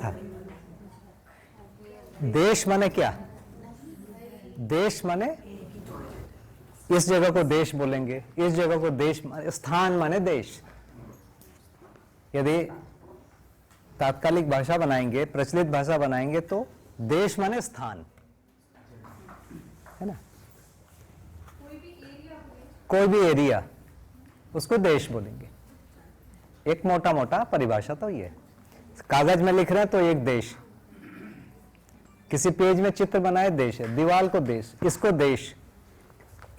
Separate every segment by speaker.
Speaker 1: था। देश माने क्या? देश माने इस जगह को देश बोलेंगे, इस जगह को देश, स्थान माने देश। यदि तात्कालिक भाषा बनाएंगे, प्रचलित भाषा बनाएंगे तो देश माने स्थान, है ना? कोई भी एरिया उसको देश बोलेंगे। एक मोटा मोटा परिभाषा तो ये, कागज में लिख रहे हैं तो एक देश, किसी पेज में चित्र बनाए देश है, दीवार को देश, इसको देश।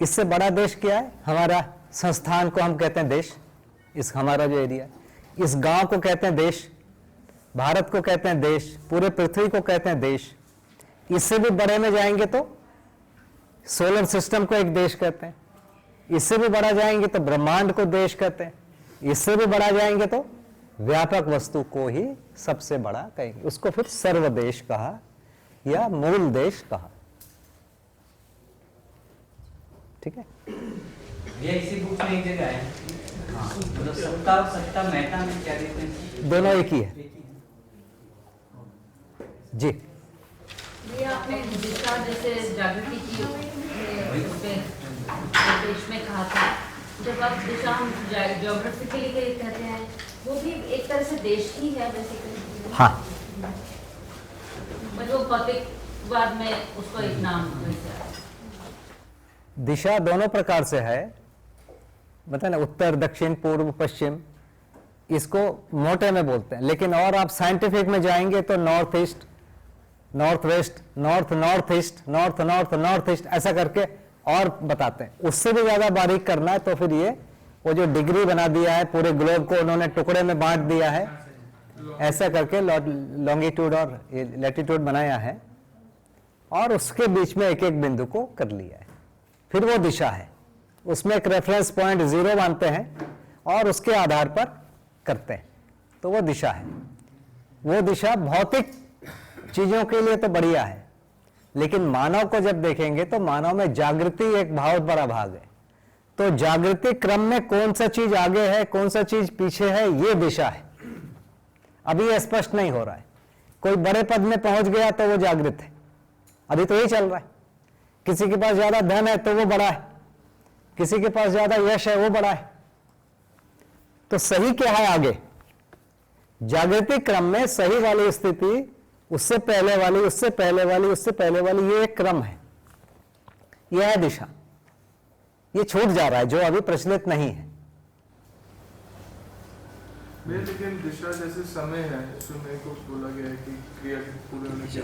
Speaker 1: इससे बड़ा देश क्या है? हमारा संस्थान को हम कहते हैं देश, इस हमारा जो एरिया, इस गांव को कहते हैं देश, भारत को कहते हैं देश, पूरे पृथ्वी को कहते हैं देश। इससे भी बड़े में जाएंगे तो सोलर सिस्टम को एक देश कहते हैं, इससे भी बड़ा जाएंगे तो ब्रह्मांड को देश कहते हैं, इससे भी बड़ा जाएंगे तो व्यापक वस्तु को ही सबसे बड़ा कहेंगे, उसको फिर सर्वदेश कहा या मूल देश कहा। ठीक है,
Speaker 2: ये इसी बुक में एक जगह है। हाँ, मतलब सत्ता और सत्ता मेटा में क्या डिफरेंस?
Speaker 1: दोनों एक ही है जी।
Speaker 3: ये आपने दिशा जैसे जागृति की उसमें देश में कहा था, जब आप दिशा हम ज्योग्राफिकली कहते हैं वो भी एक तरह से देश ही है बेसिकली।
Speaker 1: हाँ,
Speaker 3: मतलब भौतिकवाद में उसको एक नाम वैसे
Speaker 1: दिशा दोनों प्रकार से है, मतलब ना उत्तर दक्षिण पूर्व पश्चिम, इसको मोटे में बोलते हैं। लेकिन और आप साइंटिफिक में जाएंगे तो north east, north west, north north east, north north north east, ऐसा करके और बताते हैं। उससे भी ज्यादा बारीक करना है तो फिर ये वो जो डिग्री बना दिया है, पूरे ग्लोब को उन्होंने टुकड़े में बांट दिया है, ऐसा करके लॉन्गिट्यूड और लैटिट्यूड बनाया है और उसके बीच में एक एक बिंदु को कर लिया है, फिर वो दिशा है। उसमें एक रेफरेंस पॉइंट 0 मानते हैं और उसके आधार पर करते हैं, तो वो दिशा है। वो दिशा भौतिक चीजों के लिए तो बढ़िया है, लेकिन मानव को जब देखेंगे तो मानव में जागृति एक बहुत बड़ा भाग है। तो जागृति क्रम में कौन सा चीज आगे है, कौन सा चीज पीछे है, ये दिशा है। अभी ये स्पष्ट नहीं हो रहा है। कोई बड़े पद में पहुंच गया तो वो जागृत है, अभी तो यही चल रहा है। किसी के पास ज्यादा धन है तो वो बड़ा है, किसी के पास ज्यादा यश है वो बड़ा है। तो सही क्या है आगे? जागृति क्रम में सही वाली स्थिति, उससे पहले वाली, उससे पहले वाली, उससे पहले वाली, ये एक क्रम है, यह है दिशा। ये छूट जा रहा है जो अभी प्रचलित नहीं है।
Speaker 4: लेकिन दिशा जैसे समय है, समय को बोला गया है कि क्रिया के पूरे होने के,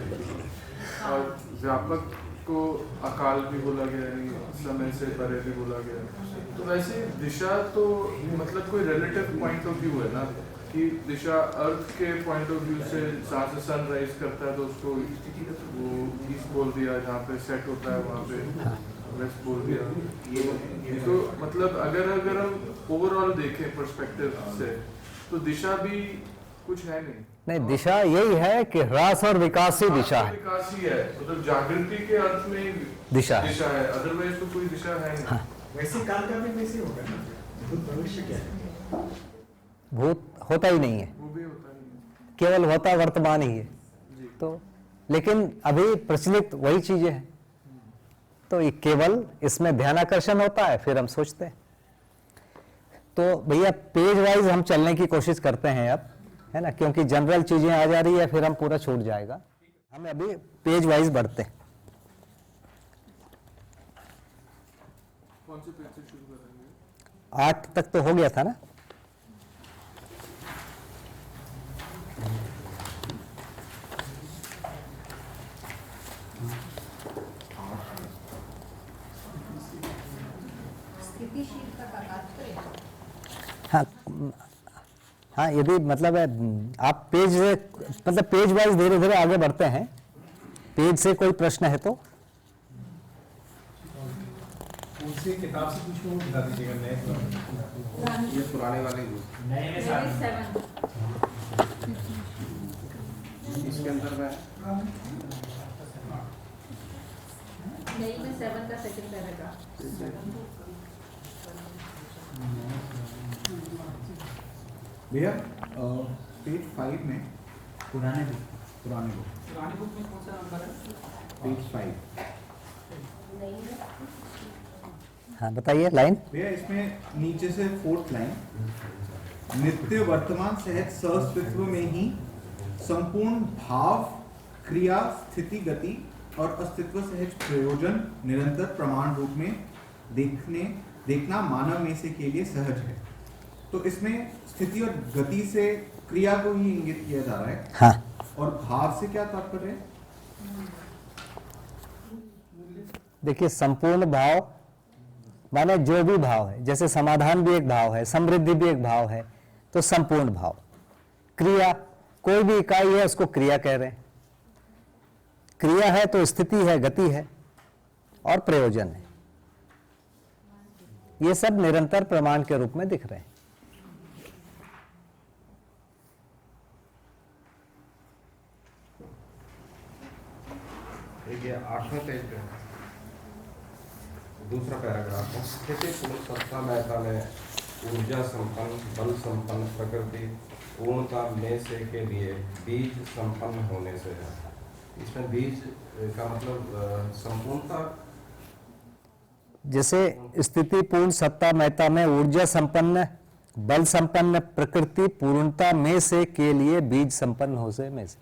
Speaker 4: और व्यापक को अकाल भी बोला गया है, समय से परे भी बोला गया है। तो वैसे दिशा तो मतलब कोई रिलेटिव पॉइंट ऑफ व्यू है ना, कि दिशा अर्थ के पॉइंट ऑफ व्यू से जहाँ से सन राइज करता है तो उसको वो ईस्ट बोल दिया, जहाँ पे सेट होता है वहाँ पे वेस्ट बोल दिया। तो मतलब अगर हम ओवरऑल देखें पर्सपेक्टिव से तो दिशा भी कुछ है नहीं।
Speaker 1: दिशा यही है कि ह्रास और विकास ही दिशा है।
Speaker 4: विकास ही है, मतलब जागृति के अर्थ में दिशा है, अदरवाइज तो कोई दिशा है नहीं।
Speaker 1: हाँ।
Speaker 5: वैसे काल का भी वैसे होगा ना, भूत भविष्य क्या है?
Speaker 1: भूत होता ही नहीं है,
Speaker 4: वो भी होता नहीं है,
Speaker 1: केवल होता वर्तमान ही है। तो लेकिन अभी प्रचलित वही चीजें हैं, तो ये केवल इसमें ध्यानाकर्षण होता है, फिर हम सोचते हैं। तो भैया पेज वाइज हम चलने की कोशिश करते हैं अब, है ना, क्योंकि जनरल चीजें आ जा रही है, फिर हम पूरा छूट जाएगा। हम अभी पेज वाइज बढ़ते हैं।
Speaker 4: कौन से पेज से शुरू करेंगे?
Speaker 1: 8 तक तो हो गया था ना। हाँ हाँ, यदि मतलब आप पेज से मतलब पेज वाइज धीरे धीरे आगे बढ़ते हैं। पेज से कोई प्रश्न है तो
Speaker 5: उसी किताब से कुछ को बता दीजिएगा। नए ये पुराने वाले
Speaker 2: नए में 7
Speaker 5: इसके अंदर में
Speaker 3: नई में 7 का सेकंड पैराग्राफ।
Speaker 5: भैया पेज 5 में
Speaker 2: पुराने बुक
Speaker 5: पुराने बुक
Speaker 6: पुरानी बुक में कौन सा नंबर है?
Speaker 5: पेज 5।
Speaker 1: हाँ बताइए लाइन।
Speaker 5: भैया इसमें नीचे से 4th लाइन, नित्य वर्तमान सहज सस्तित्व में ही संपूर्ण भाव क्रिया स्थिति गति और अस्तित्व सहज प्रयोजन निरंतर प्रमाण रूप में देखना मानव में से के लिए सहज है। तो इसमें स्थिति और गति से क्रिया को ही इंगित किया जा रहा है।
Speaker 1: हाँ
Speaker 5: और भाव से क्या तात्पर्य है?
Speaker 1: देखिए, संपूर्ण भाव माने जो भी भाव है, जैसे समाधान भी एक भाव है, समृद्धि भी एक भाव है, तो संपूर्ण भाव। क्रिया, कोई भी इकाई है उसको क्रिया कह रहे हैं। क्रिया है तो स्थिति है, गति है और प्रयोजन है। ये सब निरंतर प्रमाण के रूप में दिख रहे हैं।
Speaker 7: देखिए 8वें पेज पे दूसरा पैराग्राफ है। स्थिति पूर्ण सत्ता महता में ऊर्जा संपन्न बल संपन्न प्रकृति पूर्णता में से के लिए बीज संपन्न होने से है। इसमें बीज का मतलब संपूर्णता,
Speaker 1: जैसे स्थिति पूर्ण सत्ता महता में ऊर्जा संपन्न बल संपन्न प्रकृति पूर्णता में से के लिए बीज संपन्न हो से में से,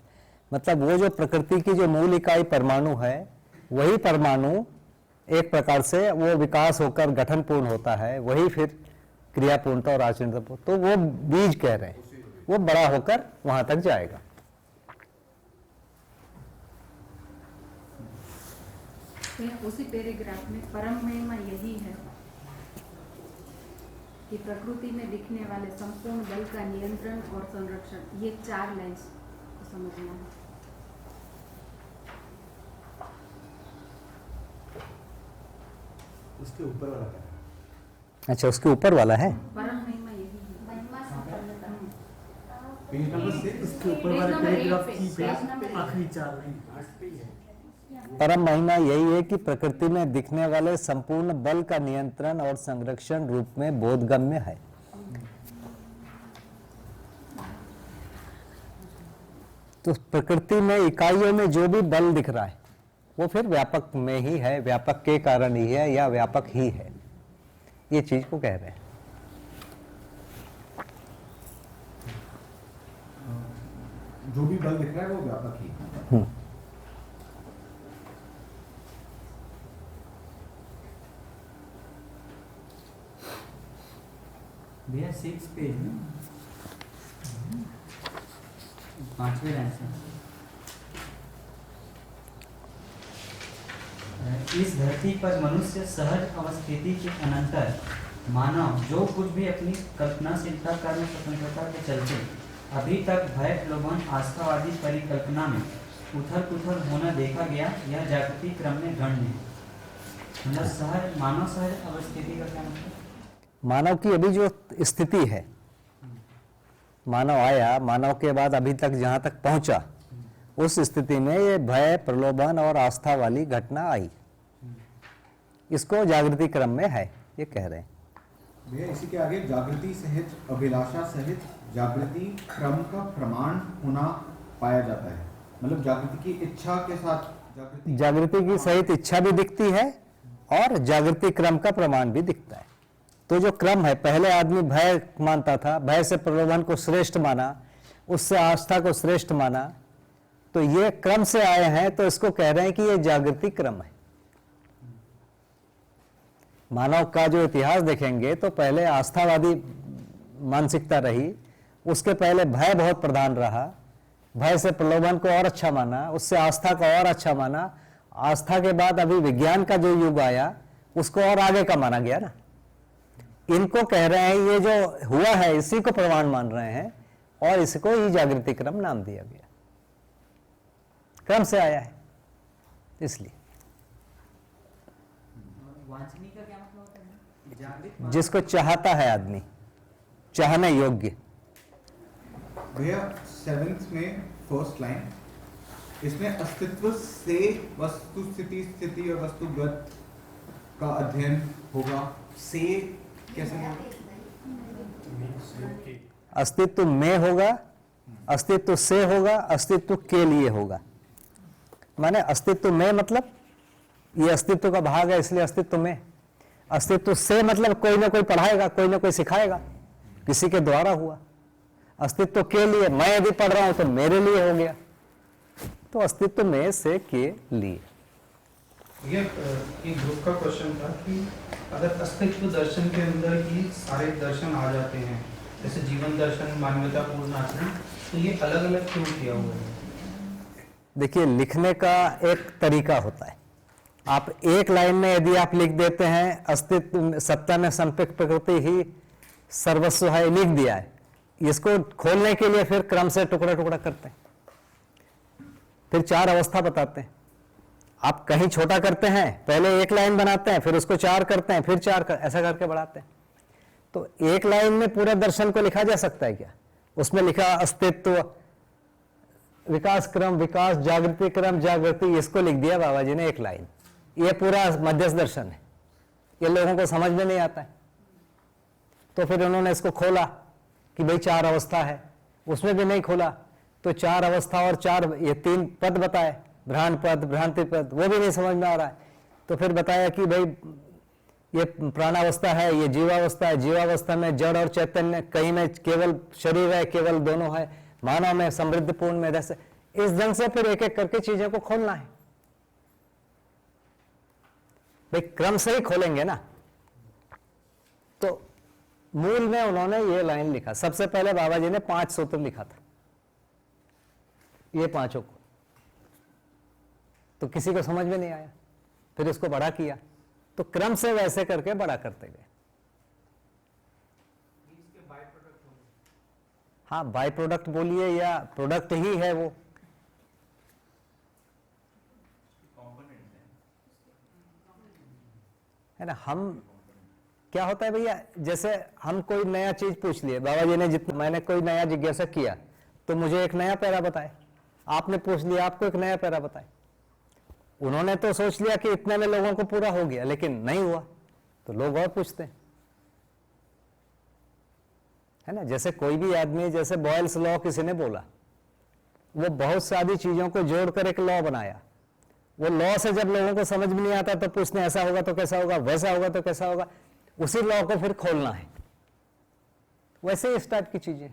Speaker 1: मतलब वो जो प्रकृति की जो मूल इकाई परमाणु है, वही परमाणु एक प्रकार से वो विकास होकर गठन पूर्ण होता है, वही फिर क्रिया पूर्णता और आचरण, तो वो बीज कह रहे हैं, वो बड़ा होकर वहां तक जाएगा।
Speaker 8: उसी पैराग्राफ में परम महिमा यही है कि प्रकृति में दिखने वाले संपूर्ण बल का नियंत्रण और संरक्षण, ये 4 लाइन्स को समझना है।
Speaker 5: उसके ऊपर वाला क्या है?
Speaker 1: अच्छा, उसके ऊपर वाला है।
Speaker 8: परम महिमा यही है।
Speaker 5: पेज नंबर 6
Speaker 6: इसके ऊपर वाले पैराग्राफ की आखिरी 4 लाइन।
Speaker 1: परम महिमा यही है कि प्रकृति में दिखने वाले संपूर्ण बल का नियंत्रण और संरक्षण रूप में बोधगम्य है। तो प्रकृति में इकाइयों में जो भी बल दिख रहा है वो फिर व्यापक में ही है, व्यापक के कारण ही है या व्यापक ही है, ये चीज को कह रहे हैं।
Speaker 5: जो भी बल दिख रहा है वो व्यापक ही है।
Speaker 2: भैया 6 पेज में 5वें लाइन से, इस धरती पर मनुष्य सहज अवस्थिति के अनंतर मानव जो कुछ भी अपनी कल्पनाशीलता कर्म स्वतंत्रता के चलते अभी तक भय प्रलोभन आस्थावादी परिकल्पना में उथल पुथल होना देखा गया, यह जागृति क्रम में गण्य है। मतलब सहज मानव सहज अवस्थिति का क्या मतलब?
Speaker 1: मानव की अभी जो स्थिति है, मानव आया, मानव के बाद अभी तक जहां तक पहुंचा, उस स्थिति में ये भय प्रलोभन और आस्था वाली घटना आई, इसको जागृति क्रम में है, ये कह रहे हैं।
Speaker 5: भैया इसी के आगे जागृति सहित अभिलाषा सहित जागृति क्रम का प्रमाण होना पाया जाता है। मतलब जागृति की इच्छा के साथ
Speaker 1: जागृति की सहित इच्छा भी दिखती है और जागृति क्रम का प्रमाण भी दिखता है। तो जो क्रम है, पहले आदमी भय मानता था, भय से प्रलोभन को श्रेष्ठ माना, उससे आस्था को श्रेष्ठ माना, तो ये क्रम से आए हैं, तो इसको कह रहे हैं कि ये जागृति क्रम है। मानव का जो इतिहास देखेंगे तो पहले आस्थावादी मानसिकता रही, उसके पहले भय बहुत प्रधान रहा, भय से प्रलोभन को और अच्छा माना, उससे आस्था को और अच्छा माना, आस्था के बाद अभी विज्ञान का जो युग आया उसको और आगे का माना गया ना। इनको कह रहे हैं ये जो हुआ है इसी को प्रमाण मान रहे हैं और इसको ही जागृति क्रम नाम दिया गया, क्रम से आया है इसलिए।
Speaker 2: वांछनीय का क्या मतलब होता है? जागृत
Speaker 1: जिसको चाहता है आदमी, चाहने योग्य।
Speaker 5: भैया 7th में फर्स्ट लाइन, इसमें अस्तित्व से वस्तु स्थिति और वस्तुगत का अध्ययन होगा। से कैसे होगा?
Speaker 1: अस्तित्व में होगा अस्तित्व से होगा, अस्तित्व के लिए होगा। माने अस्तित्व में मतलब ये अस्तित्व का भाग है, इसलिए अस्तित्व में। अस्तित्व से मतलब कोई ना कोई पढ़ाएगा, कोई ना कोई सिखाएगा, किसी के द्वारा हुआ। अस्तित्व के लिए, मैं यदि पढ़ रहा हूं तो मेरे लिए हो गया। तो अस्तित्व में से के लिए।
Speaker 9: ये एक ग्रुप का क्वेश्चन था कि अगर अस्तित्व दर्शन के अंदर ही सारे दर्शन आ जाते हैं, जैसे जीवन दर्शन, मानवतापूर्ण आचरण, तो ये अलग अलग क्यों किया हुआ है?
Speaker 1: देखिए, लिखने का एक तरीका होता है। आप एक लाइन में यदि आप लिख देते हैं अस्तित्व सत्ता में संपेक्ष प्रकृति ही सर्वस्व है, लिख दिया है, इसको खोलने के लिए फिर क्रम से टुकड़ा टुकड़ा करते हैं, फिर 4 अवस्था बताते हैं। आप कहीं छोटा करते हैं, पहले एक लाइन बनाते हैं, फिर उसको 4 करते हैं, फिर 4 ऐसा करके बढ़ाते हैं। तो एक लाइन में पूरा दर्शन को लिखा जा सकता है क्या? उसमें लिखा अस्तित्व, विकास क्रम, विकास, जागृति क्रम, जागृति, इसको लिख दिया बाबा जी ने एक लाइन। ये पूरा मध्यस्थ दर्शन है, ये लोगों को समझ में नहीं आता है। तो फिर उन्होंने इसको खोला कि भाई 4 अवस्था है, उसमें भी नहीं खोला तो 4 अवस्था और 4 ये 3 पद बताए, भ्रांत पद, भ्रांति पद, वो भी नहीं समझ में आ रहा है। तो फिर बताया कि भाई ये प्राणावस्था है, ये जीवावस्था है, जीवावस्था में जड़ और चैतन्य, कहीं में केवल शरीर है, केवल दोनों है, मानव में समृद्ध पूर्ण में, जैसे इस ढंग से फिर एक एक करके चीजों को खोलना है। भाई क्रम से ही खोलेंगे ना। तो मूल में उन्होंने ये लाइन लिखा, सबसे पहले बाबा जी ने 5 सूत्र लिखा था, ये 5 को, तो किसी को समझ में नहीं आया, फिर इसको बड़ा किया, तो क्रम से वैसे करके बड़ा करते गए। हाँ, बाय प्रोडक्ट बोलिए या प्रोडक्ट ही है वो, है ना। हम क्या होता है भैया, जैसे हम कोई नया चीज पूछ लिए, बाबा जी ने जितना, मैंने कोई नया जिज्ञासा किया तो मुझे एक नया पैरा बताए, आपने पूछ लिया, आपको एक नया पैरा बताए। उन्होंने तो सोच लिया कि इतने में लोगों को पूरा हो गया, लेकिन नहीं हुआ, तो लोग और पूछते हैं, है ना। जैसे कोई भी आदमी, जैसे बॉयल्स लॉ किसी ने बोला, वो बहुत सारी चीजों को जोड़कर एक लॉ बनाया। वो लॉ से जब लोगों को समझ में नहीं आता तो पूछने ऐसा होगा तो कैसा होगा, वैसा होगा तो कैसा होगा, उसी लॉ को फिर खोलना है। वैसे इस टाइप की चीजें।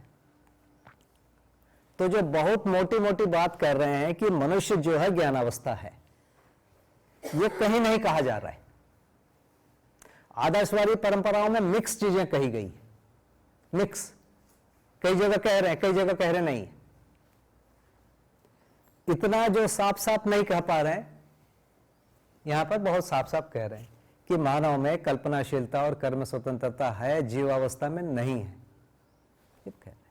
Speaker 1: तो जो बहुत मोटी मोटी बात कर रहे हैं कि मनुष्य जो है ज्ञानावस्था है, ये कहीं नहीं कहा जा रहा है। आदर्शवादी परंपराओं में मिक्स चीजें कही गई, मिक्स, कई जगह कह रहे हैं, कई जगह कह रहे नहीं। इतना जो साफ साफ नहीं कह पा रहे हैं, यहां पर बहुत साफ साफ कह रहे हैं कि मानव में कल्पनाशीलता और कर्म स्वतंत्रता है, जीवावस्था में नहीं है, ये कह रहे हैं।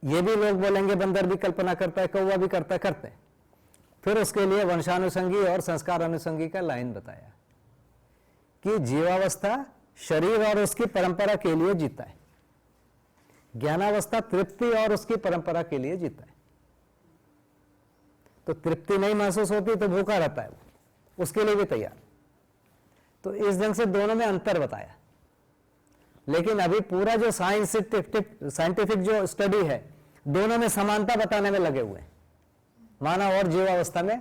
Speaker 1: ये भी लोग बोलेंगे बंदर भी कल्पना करता है, कौवा भी करता है, करते हैं। फिर उसके लिए वंशानुसंगी और संस्कार अनुसंगी का लाइन बताया कि जीवावस्था शरीर और उसकी परंपरा के लिए जीता है, ज्ञानावस्था तृप्ति और उसकी परंपरा के लिए जीता है। तो तृप्ति नहीं महसूस होती तो भूखा रहता है वो, उसके लिए भी तैयार। तो इस ढंग से दोनों में अंतर बताया। लेकिन अभी पूरा जो साइंटिफिक जो स्टडी है, दोनों में समानता बताने में लगे हुए हैं। मानव और जीवावस्था में,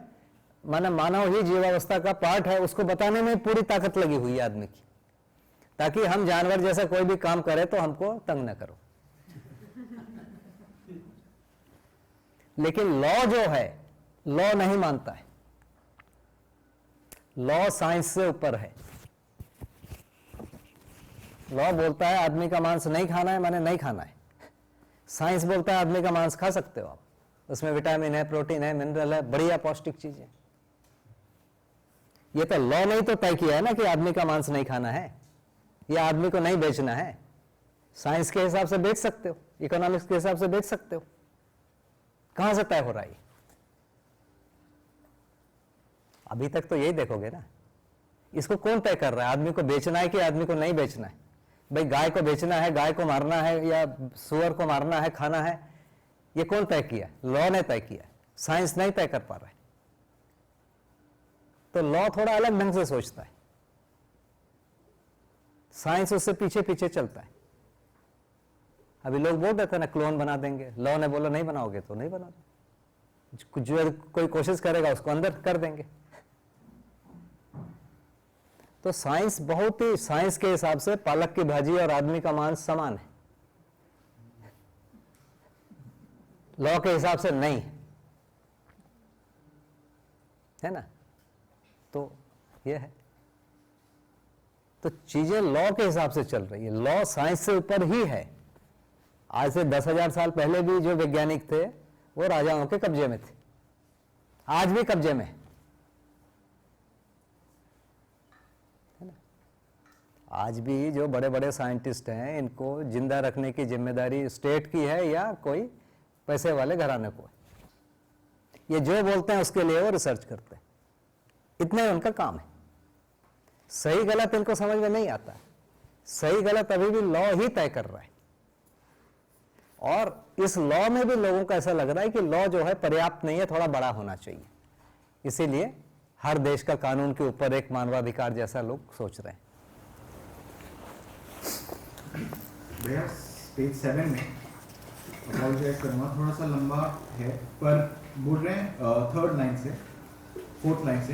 Speaker 1: मानव ही जीवावस्था का पार्ट है, उसको बताने में पूरी ताकत लगी हुई है आदमी की, ताकि हम जानवर जैसा कोई भी काम करें तो हमको तंग न करो। लेकिन लॉ जो है, लॉ नहीं मानता है, लॉ साइंस से ऊपर है। लॉ बोलता है आदमी का मांस नहीं खाना है, माने नहीं खाना है। साइंस बोलता है आदमी का मांस खा सकते हो आप, उसमें विटामिन है, प्रोटीन है, मिनरल है, बढ़िया पौष्टिक चीज है। ये तो लॉ नहीं तो तय किया है ना कि आदमी का मांस नहीं खाना है या आदमी को नहीं बेचना है। साइंस के हिसाब से बेच सकते हो, इकोनॉमिक्स के हिसाब से बेच सकते हो, कहां से तय हो रहा है? अभी तक तो यही देखोगे ना, इसको कौन तय कर रहा है, आदमी को बेचना है कि आदमी को नहीं बेचना है? भाई गाय को बेचना है, गाय को मारना है या सुअर को मारना है, खाना है, ये कौन तय किया? लॉ ने तय किया, साइंस नहीं तय कर पा रहा है। तो लॉ थोड़ा अलग ढंग से सोचता है, साइंस उससे पीछे पीछे चलता है। अभी लोग बोल रहे थे ना क्लोन बना देंगे, लॉ ने बोला नहीं बनाओगे तो नहीं बनाओगे, जो कोई कोशिश करेगा उसको अंदर कर देंगे। तो साइंस बहुत ही, साइंस के हिसाब से पालक की भाजी और आदमी का मांस समान है, लॉ के हिसाब से नहीं है ना। तो ये है, तो चीजें लॉ के हिसाब से चल रही है, लॉ साइंस से ऊपर ही है। आज से 10,000 साल पहले भी जो वैज्ञानिक थे वो राजाओं के कब्जे में थे, आज भी कब्जे में है ना। आज भी जो बड़े बड़े साइंटिस्ट हैं इनको जिंदा रखने की जिम्मेदारी स्टेट की है या कोई पैसे वाले घराने को है। ये जो बोलते हैं उसके लिए वो रिसर्च करते हैं, इतना ही उनका काम है। सही गलत इनको समझ में नहीं आता, सही गलत अभी भी लॉ ही तय कर रहा है। और इस लॉ में भी लोगों को ऐसा लग रहा है कि लॉ जो है पर्याप्त नहीं है, थोड़ा बड़ा होना चाहिए, इसीलिए हर देश का कानून के ऊपर एक मानवाधिकार जैसा लोग सोच रहे हैं।
Speaker 5: भैया पेज 7 में अपॉलोजाइज करूंगा, थोड़ा सा लंबा है, पर बोल रहे हैं 3rd लाइन से 4th लाइन से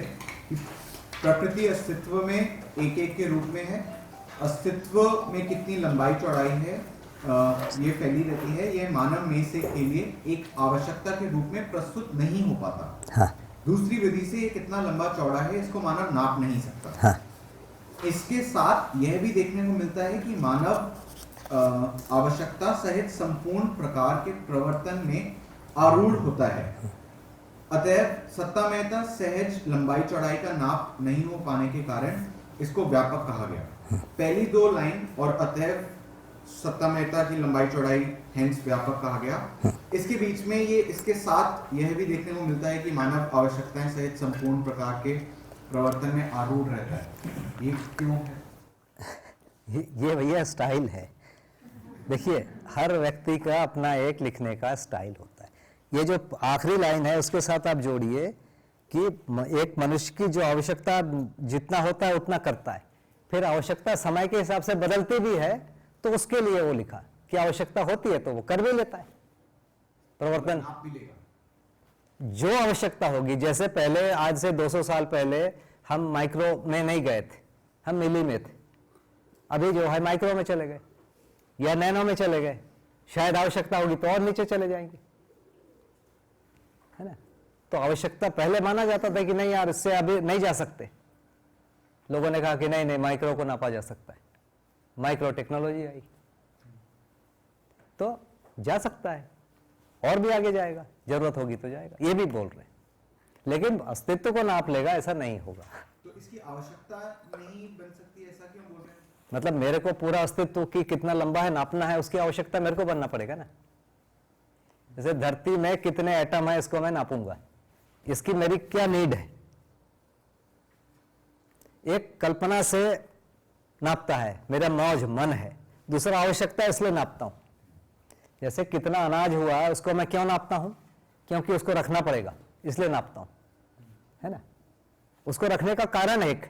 Speaker 5: कि प्रकृति अस्तित्व में एक एक के रूप में है, अस्तित्व में कितनी लंबाई चौड़ाई है ये फैली रहती है, यह मानव में से के लिए एक आवश्यकता के रूप में प्रस्तुत नहीं हो पाता।
Speaker 1: हाँ।
Speaker 5: दूसरी विधि से ये कितना लंबा चौड़ा है इसको मानव नाप नहीं सकता।
Speaker 1: हाँ।
Speaker 5: इसके साथ यह भी देखने को मिलता है कि मानव आवश्यकता सहित संपूर्ण प्रकार के प्रवर्तन में आरूढ़ होता है, अतएव सत्तामयता सहज लंबाई चौड़ाई का नाप नहीं हो पाने के कारण इसको व्यापक कहा गया। पहली 2 लाइन और अतएव सत्तामयता की लंबाई चौड़ाई हेंस व्यापक कहा गया, इसके बीच में ये इसके साथ यह भी देखने को मिलता है कि मानव आवश्यकताएं सहित संपूर्ण प्रकार के प्रवर्तन में आरूढ़ रहता है। ये क्यों है?
Speaker 1: ये भैया स्टाइल है। देखिए हर व्यक्ति का अपना एक लिखने का स्टाइल होता है। ये जो आखिरी लाइन है उसके साथ आप जोड़िए कि एक मनुष्य की जो आवश्यकता जितना होता है उतना करता है, फिर आवश्यकता समय के हिसाब से बदलती भी है, तो उसके लिए वो लिखा कि आवश्यकता होती है तो वो कर भी लेता है प्रवर्तन जो आवश्यकता होगी। जैसे पहले आज से 200 साल पहले हम माइक्रो में नहीं गए थे, हम मिली में थे, अभी जो है माइक्रो में चले गए या नैनो में चले गए, शायद आवश्यकता होगी तो और नीचे चले जाएंगे, है ना। तो आवश्यकता पहले माना जाता था कि नहीं यार इससे अभी नहीं जा सकते, लोगों ने कहा कि नहीं नहीं माइक्रो को नापा जा सकता है, माइक्रो टेक्नोलॉजी आई तो जा सकता है और भी आगे जाएगा, जरूरत होगी तो जाएगा, ये भी बोल रहे हैं। लेकिन अस्तित्व को नाप लेगा ऐसा नहीं होगा।
Speaker 5: तो इसकी आवश्यकता नहीं बन सकती, ऐसा क्यों बोल रहे हैं?
Speaker 1: मतलब मेरे को पूरा अस्तित्व की कितना लंबा है नापना है, उसकी आवश्यकता मेरे को बनना पड़ेगा ना। जैसे धरती में कितने एटम है इसको मैं नापूंगा, इसकी मेरी क्या नीड है, एक कल्पना से नापता है, मेरा मौज मन है, दूसरा आवश्यकता इसलिए नापता हूं। जैसे कितना अनाज हुआ है उसको मैं क्यों नापता हूं, क्योंकि उसको रखना पड़ेगा इसलिए नापता हूं, है ना, उसको रखने का कारण एक।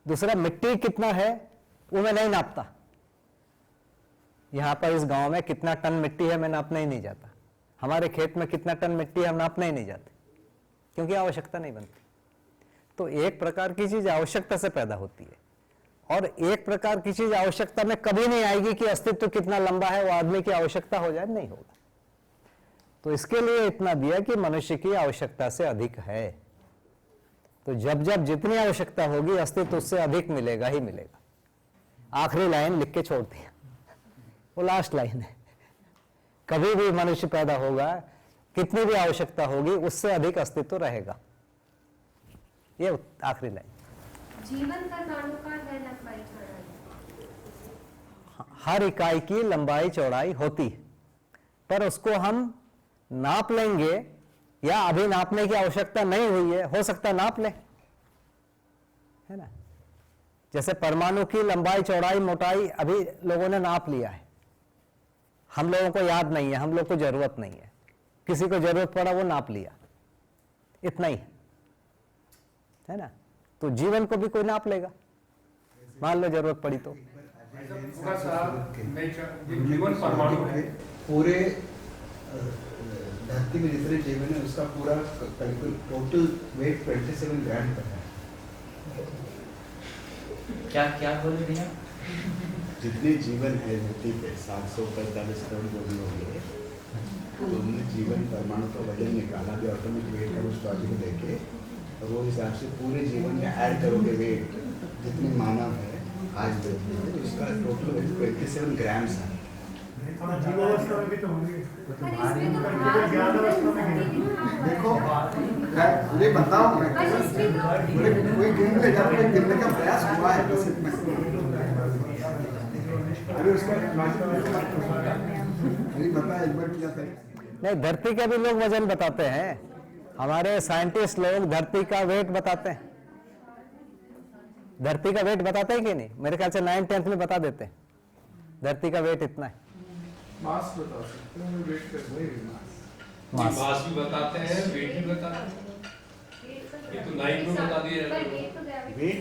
Speaker 1: दूसरा मिट्टी कितना है वो मैं नहीं नापता, यहां पर इस गांव में कितना टन मिट्टी है मैं नापने ही नहीं जाता, हमारे खेत में कितना टन मिट्टी है हम नापने ही नहीं जाते, क्योंकि आवश्यकता नहीं बनती। तो एक प्रकार की चीज आवश्यकता से पैदा होती है और एक प्रकार की चीज आवश्यकता में कभी नहीं आएगी कि अस्तित्व कितना लंबा है वो आदमी की आवश्यकता हो जाए, नहीं होगा। तो इसके लिए इतना दिया कि मनुष्य की आवश्यकता से अधिक है, तो जब जब जितनी आवश्यकता होगी अस्तित्व उससे अधिक मिलेगा ही मिलेगा। आखिरी लाइन लिख के छोड़ दिया, वो लास्ट लाइन है। कभी भी मनुष्य पैदा होगा, कितनी भी आवश्यकता होगी उससे अधिक अस्तित्व रहेगा, ये आखिरी लाइन।
Speaker 8: जीवन का तालुका है लंबाई चौड़ाई,
Speaker 1: हर इकाई की लंबाई चौड़ाई होती है, पर उसको हम नाप लेंगे या अभी नापने की आवश्यकता नहीं हुई है, हो सकता है नाप ले, है ना। जैसे परमाणु की लंबाई चौड़ाई मोटाई अभी लोगों ने नाप लिया है, हम लोगों को याद नहीं है, हम लोग को जरूरत नहीं है, किसी को जरूरत पड़ा वो नाप लिया, इतना ही है ना। तो जीवन को भी कोई नाप लेगा, मान लो जरूरत पड़ी तो।
Speaker 10: थोड़ा सा जीवन परमाणु है,
Speaker 11: पूरे धरती में जितने जीवन है उसका पूरा टोटल वेट 27 ग्राम का है।
Speaker 2: क्या क्या बोले भैया?
Speaker 11: जितने जीवन है धरती पे 745 करोड़ जो भी होंगे, तो उन्होंने जीवन परमाणु का वजन निकाला जो एटॉमिक वेट है उस टॉपिक को लेके, और वो हिसाब से पूरे जीवन में ऐड करोगे वेट जितने मानव है आज डेट में, तो उसका टोटल वेट 27 ग्राम्स है।
Speaker 6: जीवावस्था में भी तो होंगे।
Speaker 11: देखो ये बताओ मैं कोई गिन ले जाओ, कोई गिनने का प्रयास हुआ है बस इतना। अरे उसका अरे बता एक बार क्या करें।
Speaker 1: नहीं, धरती का भी लोग वजन बताते हैं, हमारे साइंटिस्ट लोग धरती का वेट बताते हैं। धरती का वेट बताते हैं कि नहीं? मेरे ख्याल से 9th-10th में बता देते हैं धरती का वेट इतना है।
Speaker 4: मास बता सकते हैं, वेट करते हैं।
Speaker 10: मास भी बताते हैं, वेट भी बताते हैं। ये तो 9 में बता दिया
Speaker 11: वेट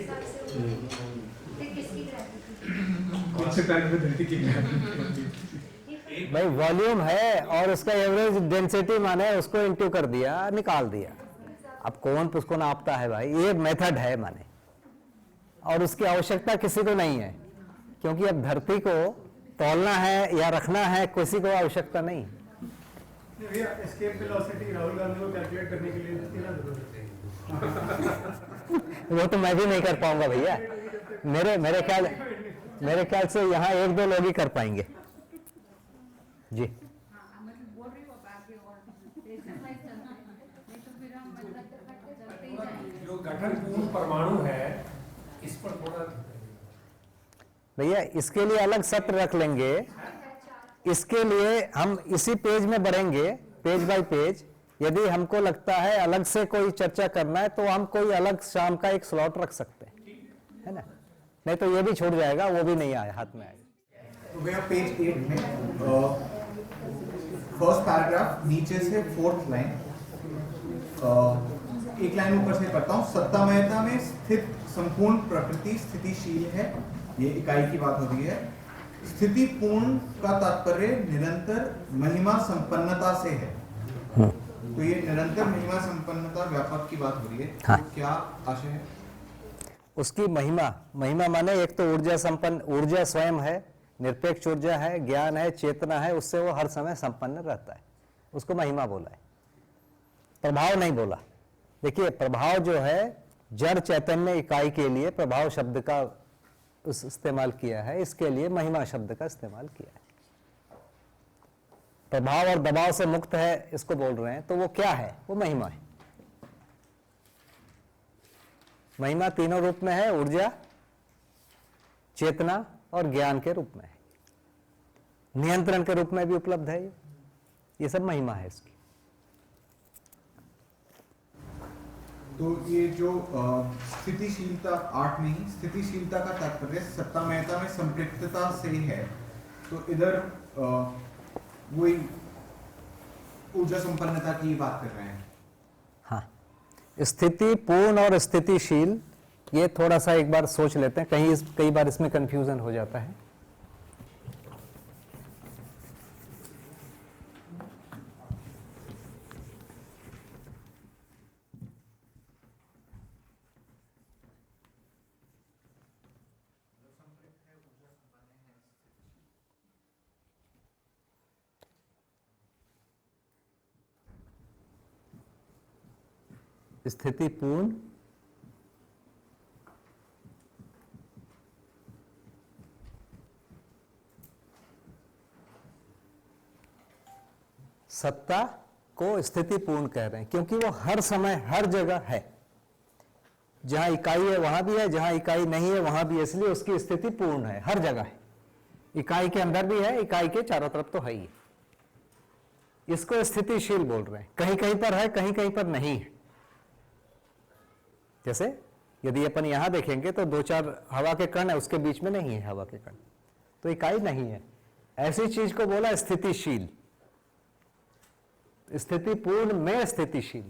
Speaker 6: कौन से प्लैनेट पे धरती की
Speaker 1: भाई वॉल्यूम है और उसका एवरेज डेंसिटी माने उसको इंटू कर दिया, निकाल दिया। अब कौन उसको नापता है भाई? ये मेथड है माने, और उसकी आवश्यकता किसी को नहीं है, क्योंकि अब धरती को तौलना है या रखना है, किसी को आवश्यकता नहीं।
Speaker 6: भैया एस्केप वेलोसिटी राहुल गांधी को कैलकुलेट करने के लिए कितना जरूरत है?
Speaker 1: वो तो मैं भी नहीं कर पाऊंगा भैया, मेरे ख्याल से यहाँ 1-2 लोग ही कर पाएंगे जी।
Speaker 8: बोल रही हूँ अब आगे और एक्सरसाइज चलते हैं, नहीं तो फिर हम चलते ही जाएंगे।
Speaker 10: जो गठन पूर्ण परमाणु है, इस पर थोड़ा
Speaker 1: भैया इसके लिए अलग सत्र रख लेंगे, इसके लिए हम इसी पेज में बढ़ेंगे, पेज बाय पेज। यदि हमको लगता है अलग से कोई चर्चा करना है तो हम कोई अलग शाम का एक स्लॉट रख सकते हैं, है ना? नहीं तो ये भी छूट जाएगा, वो भी नहीं आया हाथ में आएगा।
Speaker 5: तो भैया पेज 8 में फर्स्ट पैराग्राफ नीचे से 4th लाइन, एक लाइन ऊपर से पढ़ता हूँ। सत्तामयता में स्थित संपूर्ण प्रकृति स्थितिशील है, ये इकाई की बात हो रही है। स्थिति पूर्ण का तात्पर्य निरंतर महिमा संपन्नता से है, तो ये निरंतर महिमा संपन्नता व्यापक की बात हो रही है।
Speaker 1: हाँ।
Speaker 5: तो क्या आशय है
Speaker 1: उसकी? महिमा माने एक तो ऊर्जा संपन्न, ऊर्जा स्वयं है, निरपेक्ष ऊर्जा है, ज्ञान है, चेतना है, उससे वो हर समय संपन्न रहता है, उसको महिमा बोला है। प्रभाव नहीं बोला। देखिए प्रभाव जो है जड़ चैतन्य इकाई के लिए प्रभाव शब्द का इस्तेमाल किया है, इसके लिए महिमा शब्द का इस्तेमाल किया है। प्रभाव और दबाव से मुक्त है इसको बोल रहे हैं, तो वो क्या है? वो महिमा है। महिमा तीनों रूप में है, ऊर्जा, चेतना और ज्ञान के रूप में है, नियंत्रण के रूप में भी उपलब्ध है। ये सब महिमा है इसकी।
Speaker 5: तो ये जो स्थितिशीलता 8 में ही स्थितिशीलता का तात्पर्य सत्तामयता में संपृक्तता से है, तो इधर वही ऊर्जा संपन्नता की बात कर रहे हैं।
Speaker 1: हाँ, स्थिति पूर्ण और स्थितिशील, ये थोड़ा सा एक बार सोच लेते हैं, कई बार इसमें कंफ्यूजन हो जाता है। स्थिति पूर्ण, सत्ता को स्थिति पूर्ण कह रहे हैं क्योंकि वो हर समय हर जगह है। जहां इकाई है वहां भी है, जहां इकाई नहीं है वहां भी है, इसलिए उसकी स्थिति पूर्ण है, हर जगह है। इकाई के अंदर भी है, इकाई के चारों तरफ तो है ही। इसको स्थितिशील बोल रहे हैं। कहीं कहीं पर है, कहीं कहीं पर नहीं है। जैसे यदि अपन यहां देखेंगे तो 2-4 हवा के कण है, उसके बीच में नहीं है हवा के कण, तो इकाई नहीं है। ऐसी चीज को बोला स्थितिशील। स्थिति पूर्ण में स्थितिशील,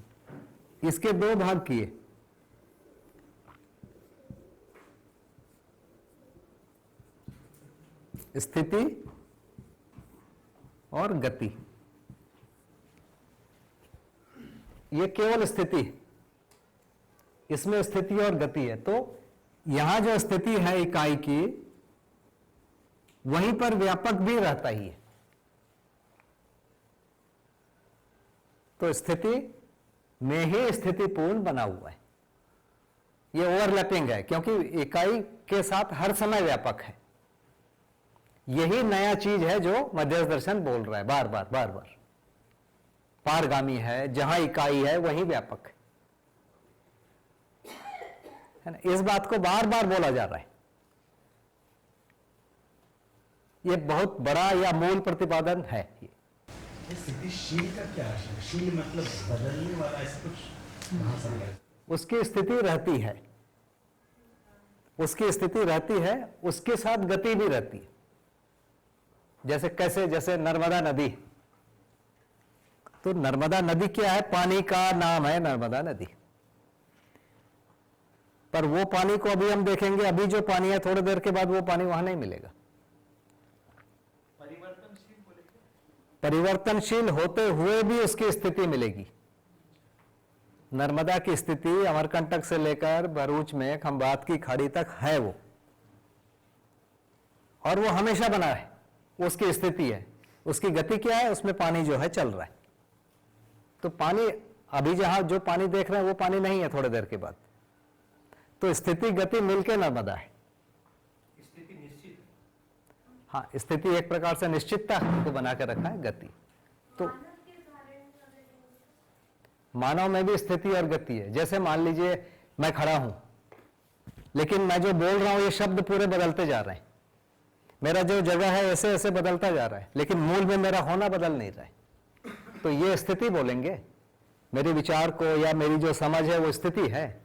Speaker 1: इसके 2 भाग किए। स्थिति और गति, ये केवल स्थिति, इसमें स्थिति और गति है। तो यहां जो स्थिति है इकाई की, वहीं पर व्यापक भी रहता ही है। तो स्थिति में ही स्थिति पूर्ण बना हुआ है। ये ओवरलैपिंग है, क्योंकि इकाई के साथ हर समय व्यापक है। यही नया चीज है जो मध्यस्थ दर्शन बोल रहा है बार बार बार बार। पारगामी है, जहां इकाई है वहीं व्यापक है ना। इस बात को बार बार बोला जा रहा है। यह बहुत बड़ा या मूल प्रतिपादन है।
Speaker 11: ये स्थितिशील का क्या है? शील मतलब बदलने वाला, ऐसा कुछ भाषा है?
Speaker 1: उसकी स्थिति रहती है, उसकी स्थिति रहती है, उसके साथ गति भी रहती है। जैसे कैसे? जैसे नर्मदा नदी। तो नर्मदा नदी क्या है? पानी का नाम है नर्मदा नदी। पर वो पानी को अभी हम देखेंगे, अभी जो पानी है थोड़ी देर के बाद वो पानी वहां नहीं मिलेगा। परिवर्तनशील होते हुए भी उसकी स्थिति मिलेगी। नर्मदा की स्थिति अमरकंटक से लेकर भरूच में खंबात की खाड़ी तक है वो, और वो हमेशा बना है। उसकी स्थिति है, उसकी गति क्या है? उसमें पानी जो है चल रहा है। तो पानी अभी जहां जो पानी देख रहे हैं वो पानी नहीं है थोड़ी देर के बाद। तो स्थिति गति मिलकर नर्मदा है।
Speaker 10: स्थिति निश्चित,
Speaker 1: हाँ, स्थिति एक प्रकार से निश्चितता को बना के रखा है गति। तो मानव में भी स्थिति और गति है। जैसे मान लीजिए मैं खड़ा हूं, लेकिन मैं जो बोल रहा हूं ये शब्द पूरे बदलते जा रहे हैं। मेरा जो जगह है ऐसे ऐसे बदलता जा रहा है, लेकिन मूल में मेरा होना बदल नहीं रहा है। तो ये स्थिति बोलेंगे। मेरे विचार को या मेरी जो समझ है वो स्थिति है।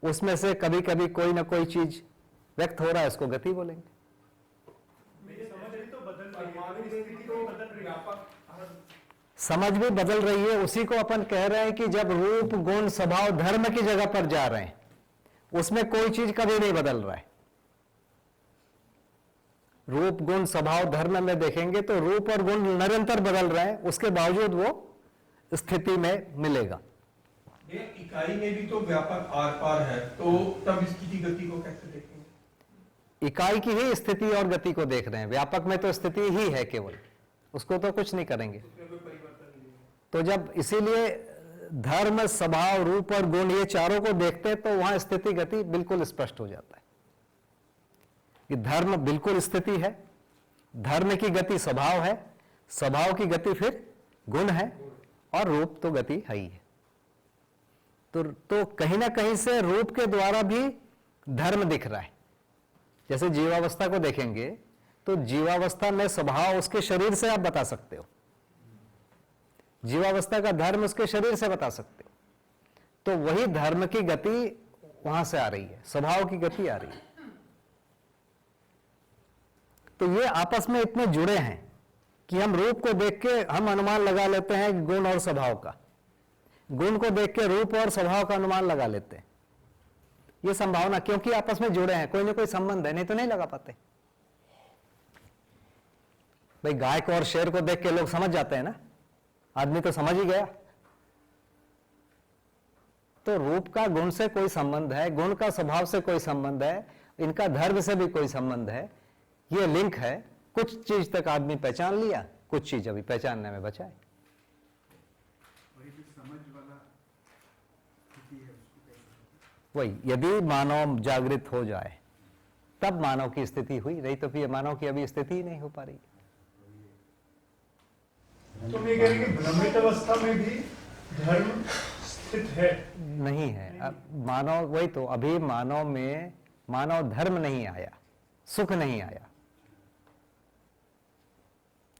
Speaker 1: उसमें से कभी कभी कोई ना कोई चीज व्यक्त हो रहा है, उसको गति बोलेंगे। समझ भी बदल रही है। उसी को अपन कह रहे हैं कि जब रूप गुण स्वभाव धर्म की जगह पर जा रहे हैं, उसमें कोई चीज कभी नहीं बदल रहा है। रूप गुण स्वभाव धर्म में देखेंगे तो रूप और गुण निरंतर बदल रहे हैं, उसके बावजूद वो स्थिति में मिलेगा।
Speaker 9: ये इकाई में भी तो व्यापक आर पार है, तो तब इसकी गति को कैसे देखेंगे?
Speaker 1: इकाई की ही स्थिति और गति को देख रहे हैं। व्यापक में तो स्थिति ही है केवल, उसको तो कुछ नहीं करेंगे। तो जब इसीलिए धर्म स्वभाव रूप और गुण ये चारों को देखते हैं तो वहां स्थिति गति बिल्कुल स्पष्ट हो जाता है कि धर्म बिल्कुल स्थिति है, धर्म की गति स्वभाव है, स्वभाव की गति फिर गुण है, और रूप तो गति है ही है। तो कहीं ना कहीं से रूप के द्वारा भी धर्म दिख रहा है। जैसे जीवावस्था को देखेंगे तो जीवावस्था में स्वभाव उसके शरीर से आप बता सकते हो, जीवावस्था का धर्म उसके शरीर से बता सकते हो। तो वही धर्म की गति वहां से आ रही है, स्वभाव की गति आ रही है। तो ये आपस में इतने जुड़े हैं कि हम रूप को देख के हम अनुमान लगा लेते हैं गुण और स्वभाव का, गुण को देख के रूप और स्वभाव का अनुमान लगा लेते हैं। ये संभावना, क्योंकि आपस में जुड़े हैं, कोई ना कोई संबंध है, नहीं तो नहीं लगा पाते। भाई गाय को और शेर को देख के लोग समझ जाते हैं ना, आदमी तो समझ ही गया। तो रूप का गुण से कोई संबंध है, गुण का स्वभाव से कोई संबंध है, इनका धर्म से भी कोई संबंध है, ये लिंक है। कुछ चीज तक आदमी पहचान लिया, कुछ चीज अभी पहचानने में बचा है। वही, यदि मानव जागृत हो जाए तब मानव की स्थिति हुई, नहीं तो फिर मानव की अभी स्थिति ही नहीं हो पा रही।
Speaker 6: तो मैं कह रही कि भ्रमित अवस्था में भी धर्म स्थित है?
Speaker 1: नहीं है। अब मानव, वही तो, अभी मानव में मानव धर्म नहीं आया, सुख नहीं आया,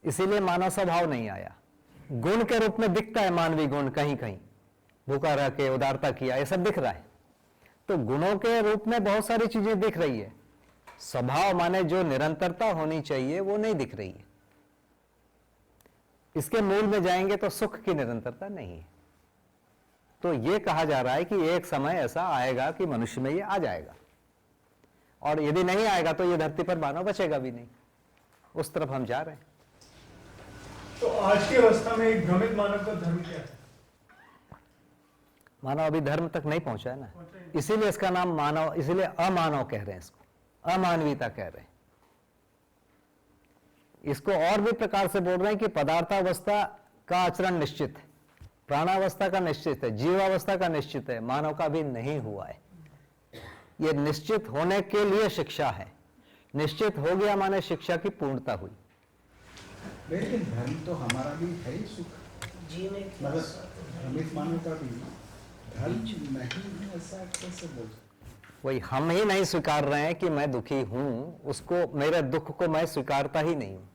Speaker 1: इसीलिए मानव स्वभाव नहीं आया। गुण के रूप में दिखता है मानवीय गुण, कहीं कहीं भूखा रह के उदारता किया, ये सब दिख रहा है। तो गुणों के रूप में बहुत सारी चीजें दिख रही है। स्वभाव माने जो निरंतरता होनी चाहिए वो नहीं दिख रही है। इसके मूल में जाएंगे तो सुख की निरंतरता नहीं है। तो ये कहा जा रहा है कि एक समय ऐसा आएगा कि मनुष्य में ये आ जाएगा, और यदि नहीं आएगा तो ये धरती पर मानव बचेगा भी नहीं। उस तरफ हम जा रहे हैं।
Speaker 6: तो आज की अवस्था में एक भ्रमित मानव का धर्म क्या है?
Speaker 1: मानव अभी धर्म तक नहीं पहुंचा है ना, इसीलिए इसका नाम मानव, इसीलिए अमानव कह रहे हैं, इसको अमानवीयता कह रहे हैं। इसको और भी प्रकार से बोल रहे हैं कि पदार्थावस्था का आचरण निश्चित है, प्राणावस्था का निश्चित है, जीवावस्था का निश्चित है, मानव का भी नहीं हुआ है। यह निश्चित होने के लिए शिक्षा है, निश्चित हो गया माने शिक्षा की पूर्णता हुई।
Speaker 11: लेकिन धर्म तो हमारा भी है ही सुख जीने, मतलब भ्रमित मानव का भी धर्म नहीं, ऐसा कैसे बोल सकते?
Speaker 1: वही हम ही नहीं स्वीकार रहे हैं कि मैं दुखी हूं, उसको, मेरे दुख को मैं स्वीकारता ही नहीं हूं,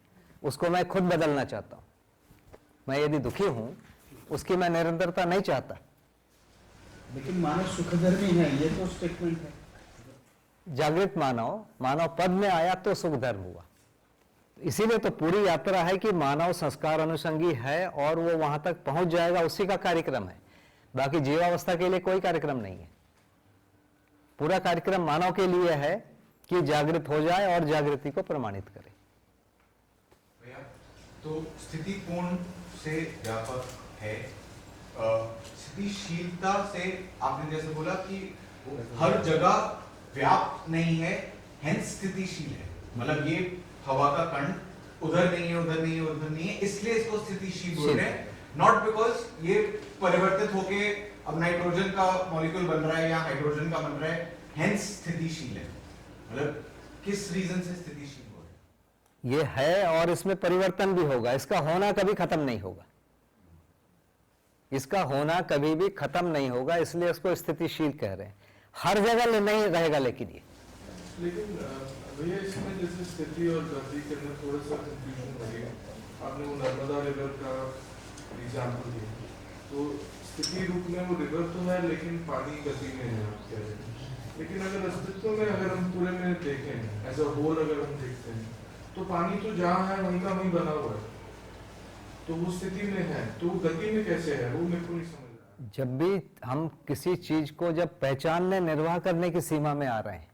Speaker 1: उसको मैं खुद बदलना चाहता हूं। मैं यदि दुखी हूं, उसकी मैं निरंतरता नहीं चाहता।
Speaker 11: लेकिन मानव सुखधर्मी है, ये तो स्टेटमेंट है।
Speaker 1: जागृत मानव, मानव पद में आया तो सुख धर्म हुआ। इसीलिए तो पूरी यात्रा है कि मानव संस्कार अनुषंगी है और वो वहां तक पहुंच जाएगा, उसी का कार्यक्रम है। बाकी जीवावस्था के लिए कोई कार्यक्रम नहीं है। पूरा कार्यक्रम मानव के लिए है कि जागृत हो जाए और जागृति को प्रमाणित करे।
Speaker 5: भैया, तो स्थिति पूर्ण से व्यापक है, स्थितिशीलता से आपने जैसे बोला कि हर जगह व्याप्त नहीं है, हेंस स्थितिशील है। मतलब ये हवा का कण उधर नहीं है, उधर नहीं है, उधर नहीं है, इसलिए इसको स्थितिशील बोल रहे हैं। नॉट बिकॉज ये परिवर्तित होके अब नाइट्रोजन का मॉलिक्यूल बन रहा है या हाइड्रोजन का बन रहा है, हेंस स्थितिशील है। मतलब किस रीजन से स्थितिशील हो रहा है?
Speaker 1: ये है और इसमें परिवर्तन भी होगा, इसका होना कभी खत्म नहीं होगा, इसका होना कभी भी खत्म नहीं होगा, इसलिए इसको स्थितिशील कह रहे हैं। हर जगह नहीं रहेगा लेकिन ये,
Speaker 4: लेकिन भैया इसमें जैसे स्थिति और गति के अंदर थोड़ा सा कंफ्यूजन हो गया। आपने वो नर्मदा रिवर का एग्जाम्पल दिया, तो स्थिति रूप में वो रिवर तो है लेकिन पानी गति में है, आप कह रहे हैं। लेकिन अगर अस्तित्व में अगर हम पूरे में देखें, एज अ होल अगर हम देखते हैं, तो पानी तो जहाँ है वहीं का वहीं बना हुआ है, तो वो स्थिति में है, तो वो गति में कैसे है, वो मेरे को नहीं समझ रहा।
Speaker 1: जब भी हम किसी चीज को जब पहचानने, निर्वाह करने की सीमा में आ रहे हैं,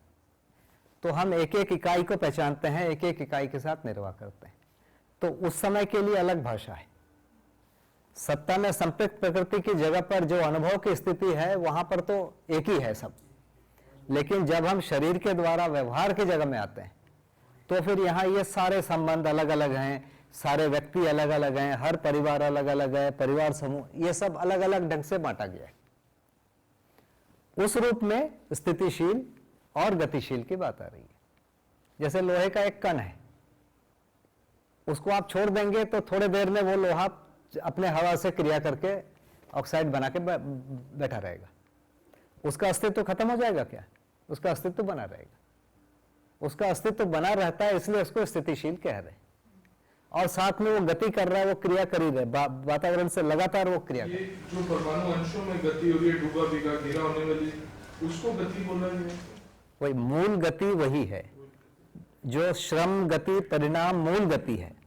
Speaker 1: तो हम एक एक इकाई को पहचानते हैं, एक एक इकाई के साथ निर्वाह करते हैं। तो उस समय के लिए अलग भाषा है। सत्ता में संपृक्त प्रकृति की जगह पर जो अनुभव की स्थिति है, वहां पर तो एक ही है सब। लेकिन जब हम शरीर के द्वारा व्यवहार की जगह में आते हैं, तो फिर यहाँ ये सारे संबंध अलग अलग हैं, सारे व्यक्ति अलग अलग हैं, हर परिवार अलग अलग है, परिवार समूह, ये सब अलग अलग ढंग से बांटा गया है। उस रूप में स्थितिशील और गतिशील की बात आ रही है। जैसे लोहे का एक कण है, उसको आप छोड़ देंगे तो थोड़े देर में वो लोहा अपने हवा से क्रिया करके ऑक्साइड बना के बैठा रहेगा। उसका अस्तित्व खत्म हो जाएगा क्या? उसका अस्तित्व बना रहेगा। उसका अस्तित्व बना रहता है, इसलिए उसको स्थितिशील कह रहे हैं। और साथ में वो गति कर रहा है, वो क्रिया कर ही रहे, वातावरण से लगातार वो क्रिया कर।
Speaker 4: ये जो परमाणु अंशों में गति हो रही है, डूबा भीगा गिरा होने वाली, उसको गति बोला गया है।
Speaker 1: वही मूल गति वही है, जो श्रम गति परिणाम मूल गति है।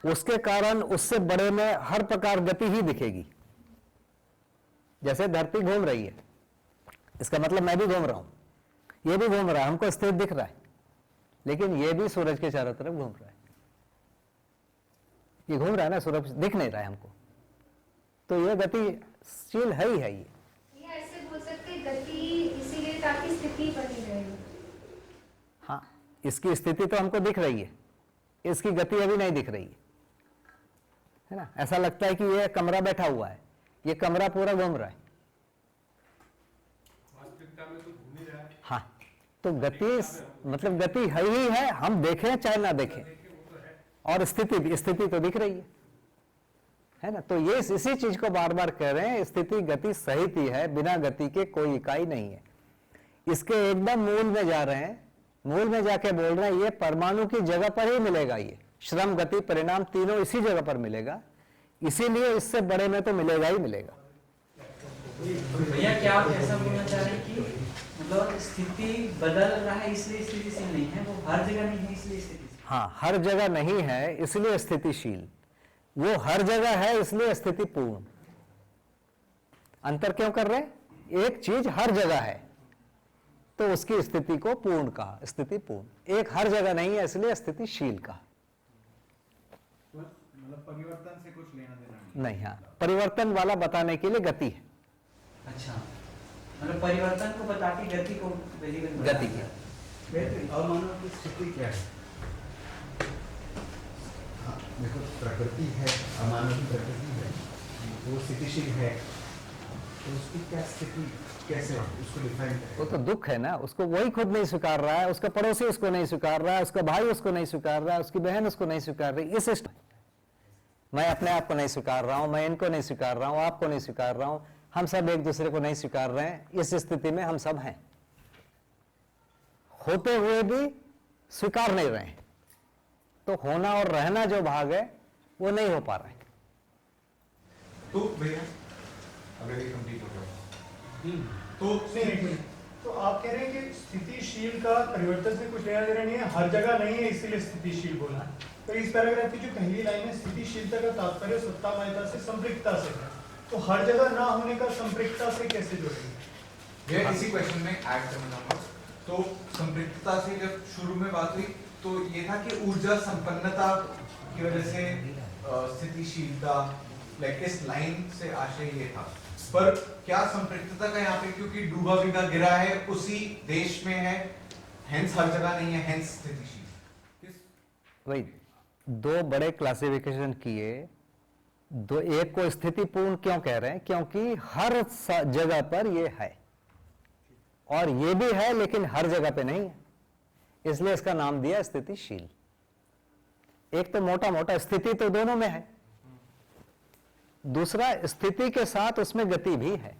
Speaker 1: उसके कारण उससे बड़े में हर प्रकार गति ही दिखेगी। जैसे धरती घूम रही है, इसका मतलब मैं भी घूम रहा हूं, ये भी घूम रहा है, हमको स्थिर दिख रहा है, लेकिन ये भी सूरज के चारों तरफ घूम रहा है। ये घूम रहा है ना, सूरज दिख नहीं रहा है हमको, तो ये गतिशील है ही है। ये
Speaker 8: ऐसे बोल सकते गति इसीलिए ताकि स्थिति बनी रहे।
Speaker 1: हाँ, इसकी स्थिति तो हमको दिख रही है, इसकी गति अभी नहीं दिख रही है ना। ऐसा लगता है कि ये कमरा बैठा हुआ है, ये कमरा पूरा घूम रहा है।
Speaker 10: वास्तविकता में तो घूम ही रहा है।
Speaker 1: हाँ, तो गति मतलब गति है ही है, हम देखें चाहे ना देखें, और स्थिति तो दिख रही है ना। तो ये इसी चीज को बार बार कह रहे हैं, स्थिति गति सहित ही है, बिना गति के कोई इकाई नहीं है। इसके एकदम मूल में जा रहे हैं, मूल में जाके बोल रहे हैं ये परमाणु की जगह पर ही मिलेगा। ये श्रम गति परिणाम तीनों इसी जगह पर मिलेगा, इसीलिए इससे बड़े में तो मिलेगा ही मिलेगा।
Speaker 2: भैया क्या आप ऐसा बोलना चाह रहे हैं कि मतलब स्थिति बदल रहा है इसलिए स्थितिशील नहीं है, वो हर जगह नहीं है इसलिए स्थितिशील?
Speaker 1: हाँ, हर जगह नहीं है इसलिए स्थितिशील, वो हर जगह है इसलिए स्थिति पूर्ण। अंतर क्यों कर रहे हैं? एक चीज हर जगह है तो उसकी स्थिति को पूर्ण कहा, स्थिति पूर्ण। एक हर जगह नहीं है इसलिए स्थितिशील कहा।
Speaker 5: परिवर्तन से कुछ लेना देना नहीं।
Speaker 1: नहीं, हाँ, परिवर्तन वाला बताने के लिए गति है।
Speaker 2: अच्छा, मतलब परिवर्तन को बता के गति को
Speaker 1: गति की
Speaker 11: अमानव की स्थिति क्या है? हाँ, देखो प्रकृति है, अमानव की प्रकृति है, वो स्थितिशील है, तो उसकी क्या स्थिति, कैसे उसको डिफाइन करें?
Speaker 1: वो तो दुख है ना, उसको वही खुद नहीं स्वीकार रहा है, उसका पड़ोसी उसको नहीं स्वीकार रहा है, उसका भाई उसको नहीं स्वीकार रहा है, उसकी बहन उसको नहीं स्वीकार रही। इस मैं अपने आप को नहीं स्वीकार रहा हूं, मैं इनको नहीं स्वीकार रहा हूं, आपको नहीं स्वीकार रहा हूं, हम सब एक दूसरे को नहीं स्वीकार रहे हैं। इस स्थिति में हम सब हैं, होते हुए भी स्वीकार नहीं रहे हैं, तो होना और रहना जो भाग है वो नहीं हो पा रहा है।
Speaker 5: तो भैया अगर कंप्लीट हो गया तो
Speaker 6: नहीं, तो आप कह रहे हैं कि स्थितिशील का परिवर्तन से कुछ लेना देना नहीं है, हर जगह नहीं है, इसीलिए स्थितिशील बोला। तो इस पैराग्राफ की जो पहली लाइन है, स्थितिशीलता का तात्पर्य सत्तामयता से संपृक्तता से है, तो हर जगह ना होने का संपृक्तता से कैसे जोड़ेंगे?
Speaker 5: ये इसी क्वेश्चन में ऐड करना चाहूंगा। तो संपृक्तता से जब शुरू में बात हुई तो ये था कि ऊर्जा संपन्नता की वजह से स्थितिशीलता, लाइक इस लाइन से आशय ये था। पर क्या संपृक्तता का यहाँ पे क्योंकि डूबा भिगा गिरा है, उसी देश में है, हेंस हर जगह नहीं है, हेंस स्थितिशील।
Speaker 1: वही दो बड़े क्लासिफिकेशन किए, दो, एक को स्थितिपूर्ण क्यों कह रहे हैं? क्योंकि हर जगह पर ये है, और ये भी है लेकिन हर जगह पे नहीं है, इसलिए इसका नाम दिया स्थितिशील। एक तो मोटा मोटा स्थिति तो दोनों में है, दूसरा स्थिति के साथ उसमें गति भी है।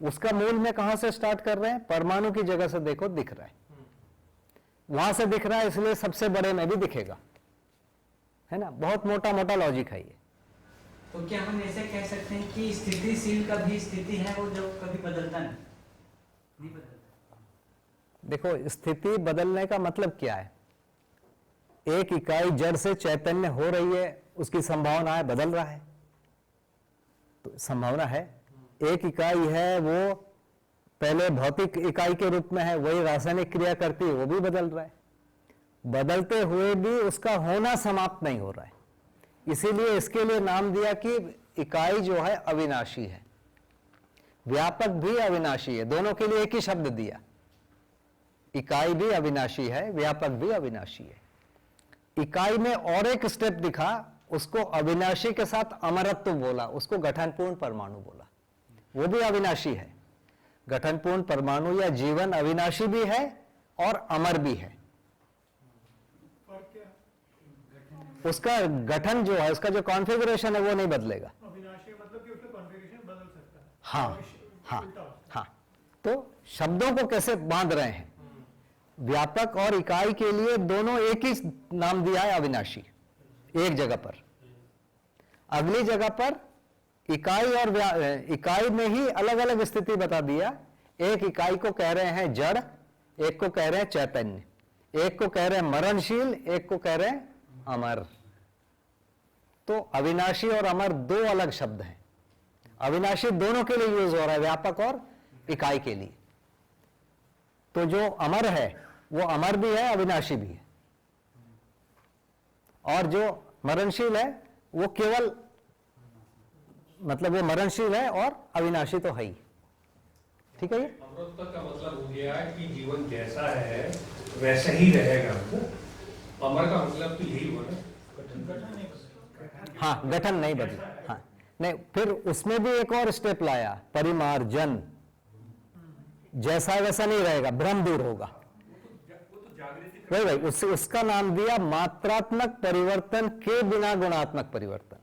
Speaker 1: उसका मूल में कहां से स्टार्ट कर रहे हैं? परमाणु की जगह से देखो, दिख रहा है, वहां से दिख रहा है, इसलिए सबसे बड़े में भी दिखेगा, है ना। बहुत मोटा मोटा लॉजिक है ये।
Speaker 2: तो क्या हम ऐसे कह सकते हैं कि स्थितिशील का भी स्थिति है वो जो कभी बदलता नहीं बदलता?
Speaker 1: देखो, स्थिति बदलने का मतलब क्या है? एक इकाई जड़ से चैतन्य हो रही है, उसकी संभावना है, बदल रहा है, तो संभावना है। एक इकाई है, वो पहले भौतिक इकाई के रूप में है, वही रासायनिक क्रिया करती है, वो भी बदल रहा है। बदलते हुए भी उसका होना समाप्त नहीं हो रहा है, इसीलिए इसके लिए नाम दिया कि इकाई जो है अविनाशी है, व्यापक भी अविनाशी है। दोनों के लिए एक ही शब्द दिया, इकाई भी अविनाशी है, व्यापक भी अविनाशी है। इकाई में और एक स्टेप दिखा, उसको अविनाशी के साथ अमरत्व बोला, उसको गठनपूर्ण परमाणु बोला, वो भी अविनाशी है। गठनपूर्ण परमाणु या जीवन अविनाशी भी है और अमर भी है। उसका गठन जो है, उसका जो कॉन्फ़िगरेशन है वो नहीं बदलेगा।
Speaker 6: अविनाशी मतलब कि उसका कॉन्फ़िगरेशन बदल सकता है।
Speaker 1: हाँ हाँ हाँ। तो शब्दों को कैसे बांध रहे हैं? व्यापक और इकाई के लिए दोनों एक ही नाम दिया है, अविनाशी, एक जगह पर। अगली जगह पर इकाई और इकाई में ही अलग अलग स्थिति बता दिया। एक इकाई को कह रहे हैं जड़, एक को कह रहे हैं चैतन्य, एक को कह रहे हैं मरणशील, एक को कह रहे हैं अमर। तो अविनाशी और अमर दो अलग शब्द हैं। अविनाशी दोनों के लिए यूज हो रहा है, व्यापक और इकाई के लिए। तो जो अमर है वो अमर भी है, अविनाशी भी है, और जो मरणशील है वो केवल, मतलब वो मरणशील है और अविनाशी तो है ही। ठीक है। ये
Speaker 10: अमरत्व का मतलब हो गया कि जीवन जैसा है वैसा ही रहेगा। अमर का मतलब तो यही हुआ ना,
Speaker 1: हाँ, गठन नहीं बदला। हाँ, नहीं, फिर उसमें भी एक और स्टेप लाया, परिमार्जन। जैसा वैसा नहीं रहेगा, भ्रम दूर होगा। वही उसका नाम दिया मात्रात्मक परिवर्तन के बिना गुणात्मक परिवर्तन।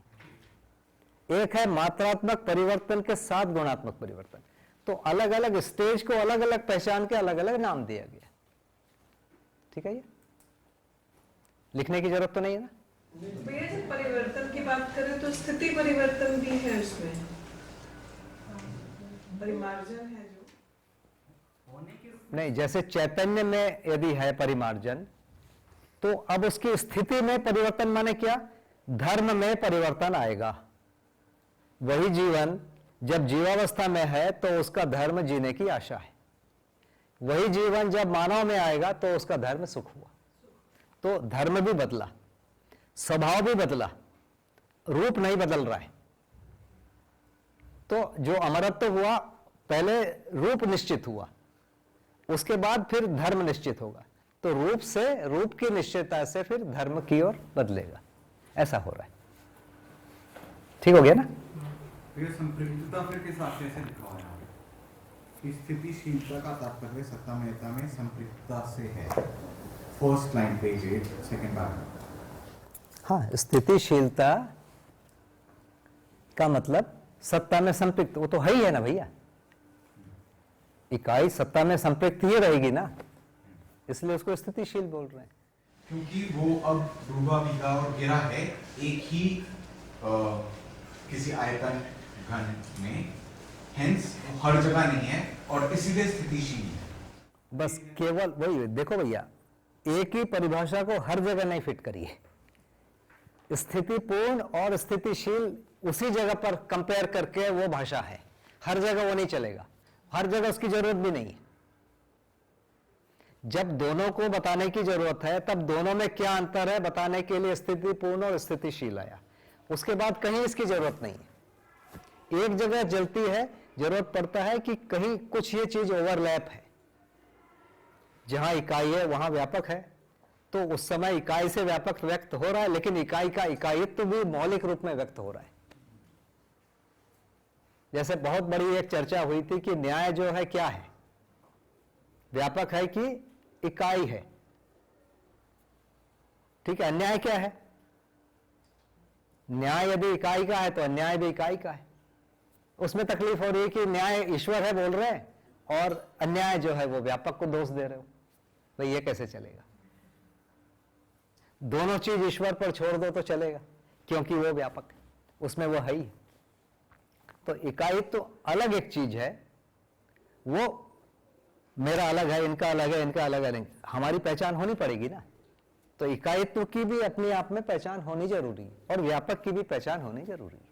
Speaker 1: एक है मात्रात्मक परिवर्तन के साथ गुणात्मक परिवर्तन। तो अलग अलग स्टेज को अलग अलग पहचान के अलग अलग नाम दिया गया। ठीक है। ये लिखने की जरूरत तो नहीं है ना?
Speaker 12: भैया जब परिवर्तन की बात करें तो स्थिति परिवर्तन भी है उसमें, परिमार्जन है जो
Speaker 1: नहीं। जैसे चैतन्य में यदि है परिमार्जन, तो अब उसकी स्थिति में परिवर्तन माने क्या? धर्म में परिवर्तन आएगा। वही जीवन जब जीवावस्था में है तो उसका धर्म जीने की आशा है। वही जीवन जब मानव में आएगा तो उसका धर्म सुख हुआ। तो धर्म भी बदला। स्वभाव भी बदला, रूप नहीं बदल रहा है। तो जो अमरत्व हुआ, पहले रूप निश्चित हुआ, उसके बाद फिर धर्म निश्चित होगा। तो रूप से, रूप की निश्चयता से फिर धर्म की ओर बदलेगा, ऐसा हो रहा है। ठीक हो गया ना?
Speaker 5: ये संपृक्तता फिर किस वाक्य से लिखा हुआ है कि स्थितिशीलता का तात्पर्य सत्तामयता में संपृक्तता से है। First line page 8 second paragraph.
Speaker 1: हाँ, स्थितिशीलता का मतलब सत्ता में संपृक्त, वो तो है ही है ना भैया। इकाई सत्ता में संपृक्त ही रहेगी ना, इसलिए उसको स्थितिशील बोल रहे हैं।
Speaker 5: क्योंकि वो अब ध्रुवा बीघा और गिरा है एक ही किसी आयतन घन में, हेंस हर जगह नहीं है और इसीलिए स्थितिशील है।
Speaker 1: बस केवल वही देखो भैया, एक ही परिभाषा को हर जगह नहीं फिट करिए। स्थितिपूर्ण और स्थितिशील उसी जगह पर कंपेयर करके वो भाषा है, हर जगह वो नहीं चलेगा, हर जगह उसकी जरूरत भी नहीं है। जब दोनों को बताने की जरूरत है, तब दोनों में क्या अंतर है बताने के लिए स्थितिपूर्ण और स्थितिशील आया। उसके बाद कहीं इसकी जरूरत नहीं है। एक जगह जलती है, जरूरत पड़ता है कि कहीं कुछ ये चीज ओवरलैप है, जहां इकाई है वहां व्यापक है, तो उस समय इकाई से व्यापक व्यक्त हो रहा है, लेकिन इकाई का इकाईत्व भी मौलिक रूप में व्यक्त हो रहा है। जैसे बहुत बड़ी एक चर्चा हुई थी कि न्याय जो है क्या है, व्यापक है कि इकाई है। ठीक है, अन्याय क्या है? न्याय यदि इकाई का है तो अन्याय भी इकाई का है। उसमें तकलीफ हो रही है कि न्याय ईश्वर है बोल रहे हैं और अन्याय जो है वो व्यापक को दोष दे रहे हो, भाई ये कैसे चलेगा? दोनों चीज ईश्वर पर छोड़ दो तो चलेगा, क्योंकि वो व्यापक है, उसमें वो है ही। तो इकाई तो अलग एक चीज है, वो मेरा अलग है, इनका अलग है, इनका अलग है, हमारी पहचान होनी पड़ेगी ना। तो इकाईत्व की भी अपने आप में पहचान होनी जरूरी है और व्यापक की भी पहचान होनी जरूरी है।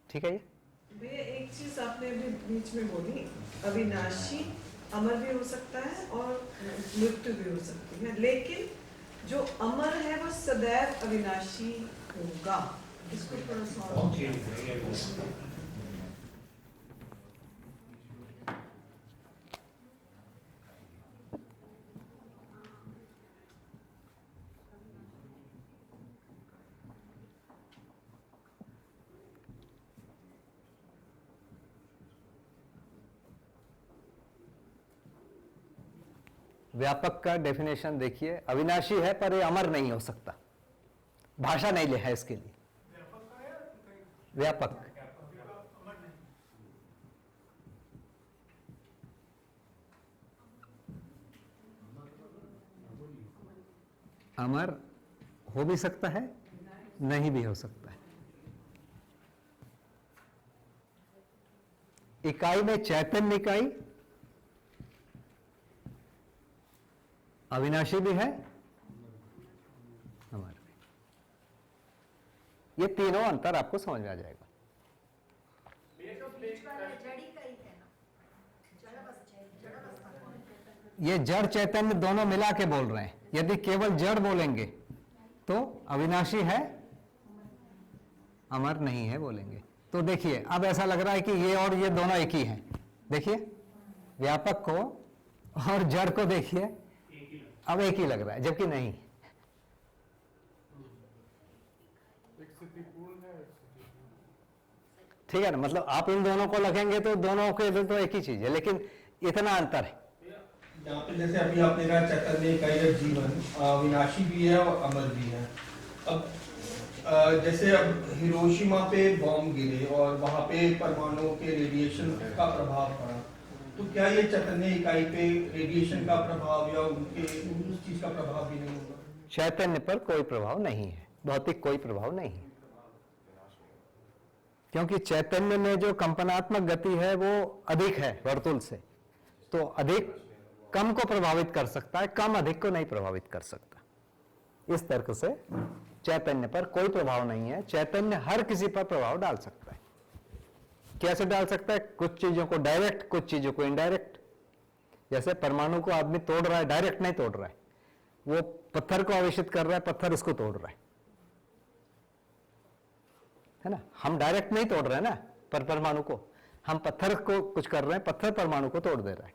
Speaker 1: ठीक है? ये
Speaker 12: भैया एक चीज आपने अभी बीच में बोली, अविनाशी अमर भी हो सकता है और मृत्यु भी हो सकती है, लेकिन जो अमर है वो सदैव अविनाशी होगा। इसको थोड़ा सा
Speaker 1: व्यापक का डेफिनेशन देखिए, अविनाशी है पर ये अमर नहीं हो सकता, भाषा नहीं ले है इसके लिए। व्यापक अमर हो भी सकता है, नहीं भी हो सकता है। इकाई में चैतन्य इकाई अविनाशी भी है, अमर भी। ये तीनों अंतर आपको समझ में आ जाएगा। ये जड़ चैतन्य दोनों मिला के बोल रहे हैं। यदि केवल जड़ बोलेंगे तो अविनाशी है, अमर नहीं है बोलेंगे। तो देखिए अब ऐसा लग रहा है कि ये और ये दोनों एक ही हैं। देखिए व्यापक को और जड़ को देखिए, अब एक ही लग रहा है, जबकि नहीं। ठीक है ना, मतलब आप इन दोनों को लगेंगे तो दोनों के तो एक ही चीज है, लेकिन इतना अंतर है।
Speaker 9: यहाँ पे जैसे अभी आपने कहा चैतन्य इकाई या जीवन विनाशी भी है और अमर भी है। अब जैसे अब हिरोशिमा पे बॉम्ब गिरे और वहाँ पे परमाणुओं के रेडिएशन का प्रभाव पड़ा, तो क्या ये चैतन्य इकाई पे रेडिएशन का प्रभाव या उनके उस चीज का प्रभाव भी नहीं होगा?
Speaker 1: चैतन्य पर कोई प्रभाव नहीं है, भौतिक कोई प्रभाव नहीं है, क्योंकि चैतन्य में जो कंपनात्मक गति है वो अधिक है वर्तुल से, तो अधिक कम को प्रभावित कर सकता है, कम अधिक को नहीं प्रभावित कर सकता। इस तर्क से चैतन्य पर कोई प्रभाव नहीं है। चैतन्य हर किसी पर प्रभाव डाल सकता है। कैसे डाल सकता है? कुछ चीजों को डायरेक्ट, कुछ चीजों को इनडायरेक्ट। जैसे परमाणु को आदमी तोड़ रहा है, डायरेक्ट नहीं तोड़ रहा है, वो पत्थर को आवेशित कर रहा है, पत्थर उसको तोड़ रहा है ना। हम डायरेक्ट नहीं तोड़ रहे हैं ना परमाणु को, हम पत्थर को कुछ कर रहे हैं, पत्थर परमाणु को तोड़ दे रहा है।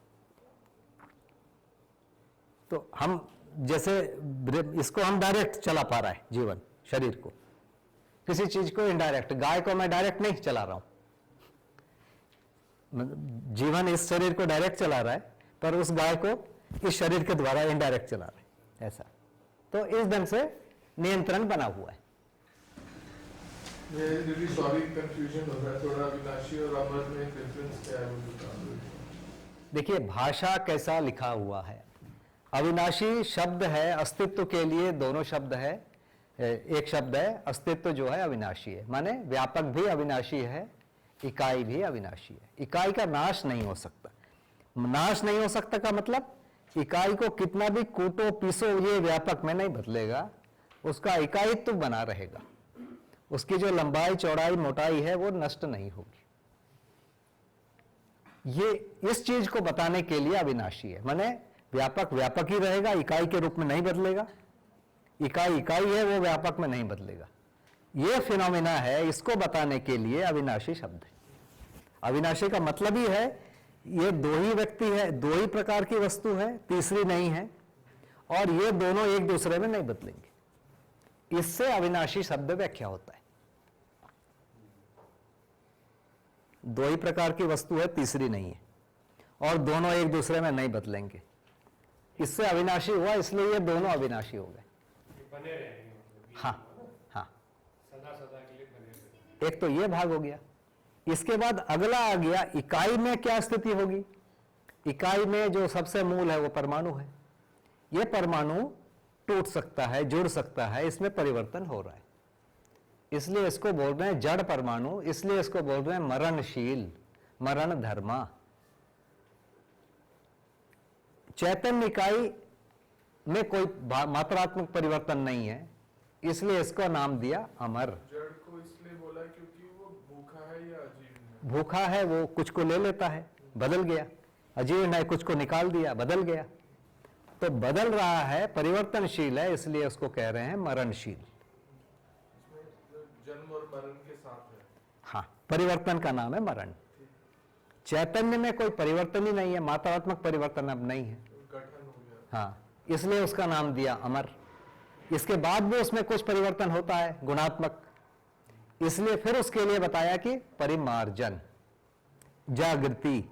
Speaker 1: तो हम जैसे इसको हम डायरेक्ट चला पा रहा है जीवन शरीर को, किसी चीज को इनडायरेक्ट, गाय को मैं डायरेक्ट नहीं चला रहा हूं, जीवन इस शरीर को डायरेक्ट चला रहा है, पर उस गाय को इस शरीर के द्वारा इनडायरेक्ट चला रहा है, ऐसा। तो इस ढंग से नियंत्रण बना हुआ है।
Speaker 4: सॉरी कंफ्यूजन हो रहा है थोड़ा, अविनाशी और अमर में डिफरेंस क्या है वो बता दो।
Speaker 1: देखिए भाषा कैसा लिखा हुआ है। अविनाशी शब्द है, अस्तित्व के लिए दोनों शब्द है, एक शब्द है, अस्तित्व जो है अविनाशी है, माने व्यापक भी अविनाशी है, इकाई भी अविनाशी है। इकाई का नाश नहीं हो सकता। नाश नहीं हो सकता का मतलब इकाई को कितना भी कूटो पीसो ये व्यापक में नहीं बदलेगा, उसका इकाईत्व बना रहेगा, उसकी जो लंबाई चौड़ाई मोटाई है वो नष्ट नहीं होगी। ये इस चीज को बताने के लिए अविनाशी है, माने व्यापक व्यापक ही रहेगा, इकाई के रूप में नहीं बदलेगा। इकाई इकाई है, वो व्यापक में नहीं बदलेगा। ये फिनोमिना है, इसको बताने के लिए अविनाशी शब्द है। अविनाशी का मतलब ही है ये दो ही व्यक्ति है, दो ही प्रकार की वस्तु है, तीसरी नहीं है, और ये दोनों एक दूसरे में नहीं बदलेंगे। इससे अविनाशी शब्द व्याख्या होता है। दो ही प्रकार की वस्तु है, तीसरी नहीं है, और दोनों एक दूसरे में नहीं बदलेंगे, इससे अविनाशी हुआ, इसलिए ये दोनों अविनाशी हो गए।
Speaker 10: बने रहेंगे।
Speaker 1: हाँ हाँ,
Speaker 10: सदा सदा के लिए बने रहेंगे।
Speaker 1: एक तो ये भाग हो गया। इसके बाद अगला आ गया, इकाई में क्या स्थिति होगी। इकाई में जो सबसे मूल है वो परमाणु है। ये परमाणु टूट सकता है, जुड़ सकता है, इसमें परिवर्तन हो रहा है, इसलिए इसको बोल रहे हैं जड़ परमाणु, इसलिए इसको बोल रहे हैं मरणशील, मरण धर्मा। चैतन्य इकाई में कोई मात्रात्मक परिवर्तन नहीं है, इसलिए इसको नाम दिया अमर।
Speaker 4: जड़ को इसलिए बोला क्योंकि वो भूखा है या अजीर्ण है?
Speaker 1: भूखा है, वो कुछ को ले लेता है, बदल गया। अजीर्ण है, कुछ को निकाल दिया, बदल गया। तो बदल रहा है, परिवर्तनशील है, इसलिए उसको कह रहे हैं मरणशील।
Speaker 4: जन्म और मरण के साथ है।
Speaker 1: हाँ, परिवर्तन का नाम है मरण। चैतन्य में कोई परिवर्तन ही नहीं है, मात्रात्मक परिवर्तन अब नहीं है।
Speaker 4: गठन हो गया।
Speaker 1: हाँ, इसलिए उसका नाम दिया अमर। इसके बाद भी उसमें कुछ परिवर्तन होता है गुणात्मक, इसलिए फिर उसके लिए बताया कि परिमार्जन, जागृति,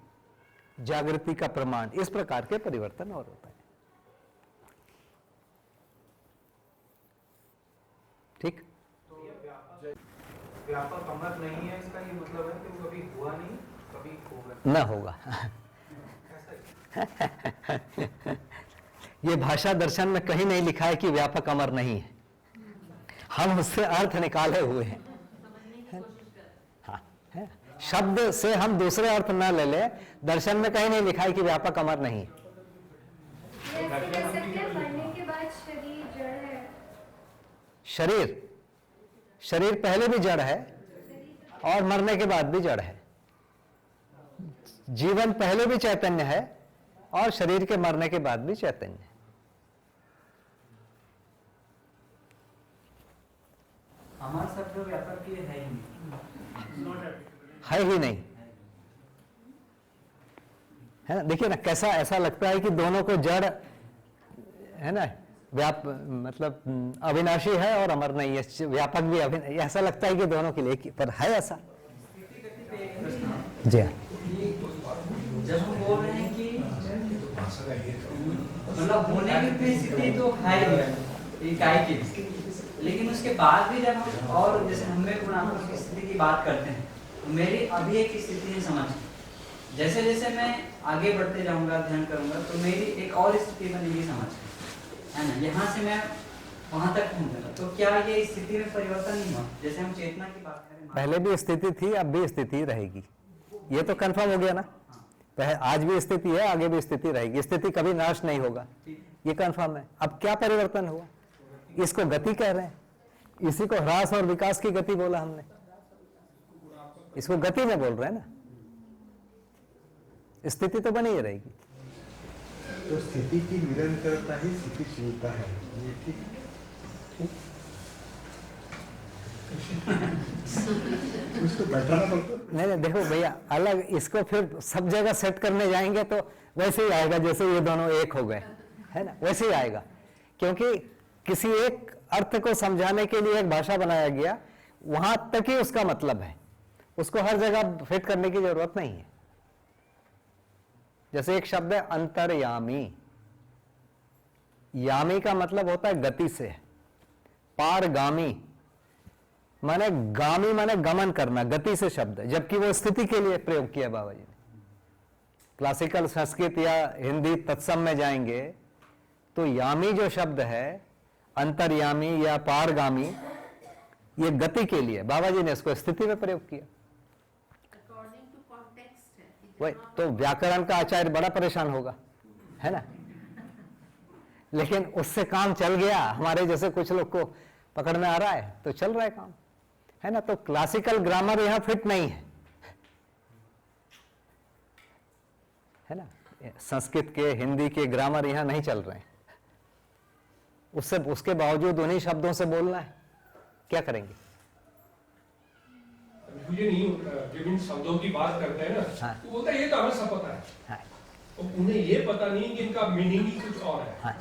Speaker 1: जागृति का प्रमाण, इस प्रकार के परिवर्तन और होता है। ठीक।
Speaker 9: व्यापक अमर नहीं है, इसका ये मतलब है कि वो कभी हुआ नहीं, कभी होगा
Speaker 1: न होगा। ये भाषा दर्शन में कहीं नहीं लिखा है कि व्यापक अमर नहीं है, हम उससे अर्थ निकाले हुए हैं। हाँ, है? शब्द से हम दूसरे अर्थ न ले ले, दर्शन में कहीं नहीं लिखा है कि व्यापक अमर नहीं है।
Speaker 8: मरने के बाद शरीर जड़ है।
Speaker 1: शरीर पहले भी जड़ है और मरने के बाद भी जड़ है। जीवन पहले भी चैतन्य है और शरीर के मरने के बाद भी चैतन्य है।
Speaker 2: हमारा शब्द व्यापक के लिए है ही नहीं,
Speaker 1: है ही नहीं, है ना। देखिए ना कैसा ऐसा लगता है कि दोनों को जड़ है ना, मतलब अविनाशी है और अमर नहीं है, व्यापक भी अविनाशी, ऐसा लगता है कि दोनों के लिए, पर है ऐसा। जी हाँ,
Speaker 2: जब हम बोल रहे हैं कि मतलब होने की स्थिति तो है ही इकाई की, लेकिन उसके बाद भी जब हम और जैसे हमें गुणात्मक स्थिति की बात करते हैं, तो मेरी अभी एक स्थिति है समझ, जैसे जैसे मैं आगे बढ़ते जाऊंगा, ध्यान करूंगा, तो मेरी एक और स्थिति बनेगी समझ, है ना। यहाँ से मैं वहां तक पहुंचूंगा, तो क्या ये स्थिति में परिवर्तन नहीं हुआ? जैसे हम चेतना की बात करें,
Speaker 1: पहले भी स्थिति थी, अब भी स्थिति रहेगी, ये तो कंफर्म हो गया ना। आज भी स्थिति है, आगे भी स्थिति रहेगी, स्थिति कभी नाश नहीं होगा, ये कंफर्म है। अब क्या परिवर्तन हुआ, इसको गति कह रहे हैं, इसी को ह्रास और विकास की गति बोला हमने, इसको गति में बोल रहे हैं ना। स्थिति तो बनी ही रहेगी।
Speaker 11: तो स्थिति की निरंतरता ही स्थितिशीलता है, ये ठीक उसको बैठाना पड़ता।
Speaker 1: नहीं देखो भैया, अलग इसको फिर सब जगह सेट करने जाएंगे तो वैसे ही आएगा जैसे ये दोनों एक हो गए, है ना, वैसे ही आएगा। क्योंकि किसी एक अर्थ को समझाने के लिए एक भाषा बनाया गया, वहां तक ही उसका मतलब है, उसको हर जगह फिट करने की जरूरत नहीं है। जैसे एक शब्द है अंतर्यामी, यामी का मतलब होता है गति से, पारगामी माने गामी माने गमन करना, गति से शब्द है, जबकि वो स्थिति के लिए प्रयोग किया बाबा जी ने। क्लासिकल संस्कृत या हिंदी तत्सम में जाएंगे तो यामी जो शब्द है, अंतर्यामी या पारगामी, ये गति के लिए, बाबा जी ने इसको स्थिति में प्रयोग किया। वही तो व्याकरण का आचार्य बड़ा परेशान होगा, है ना, लेकिन उससे काम चल गया। हमारे जैसे कुछ लोग को पकड़ में आ रहा है तो चल रहा है काम, है ना। तो क्लासिकल ग्रामर यहां फिट नहीं है ना, संस्कृत के हिंदी के ग्रामर यहां नहीं चल रहे हैं। उसके बावजूद उन्हीं शब्दों से बोलना है, क्या करेंगे?
Speaker 10: मुझे नहीं, जब इन शब्दों की बात करते हैं ना,
Speaker 1: हाँ।
Speaker 10: तो बोलता है ये तो हमें सब पता है,
Speaker 1: हाँ।
Speaker 10: तो उन्हें ये पता नहीं कि इनका मीनिंग ही कुछ और है।
Speaker 1: हाँ।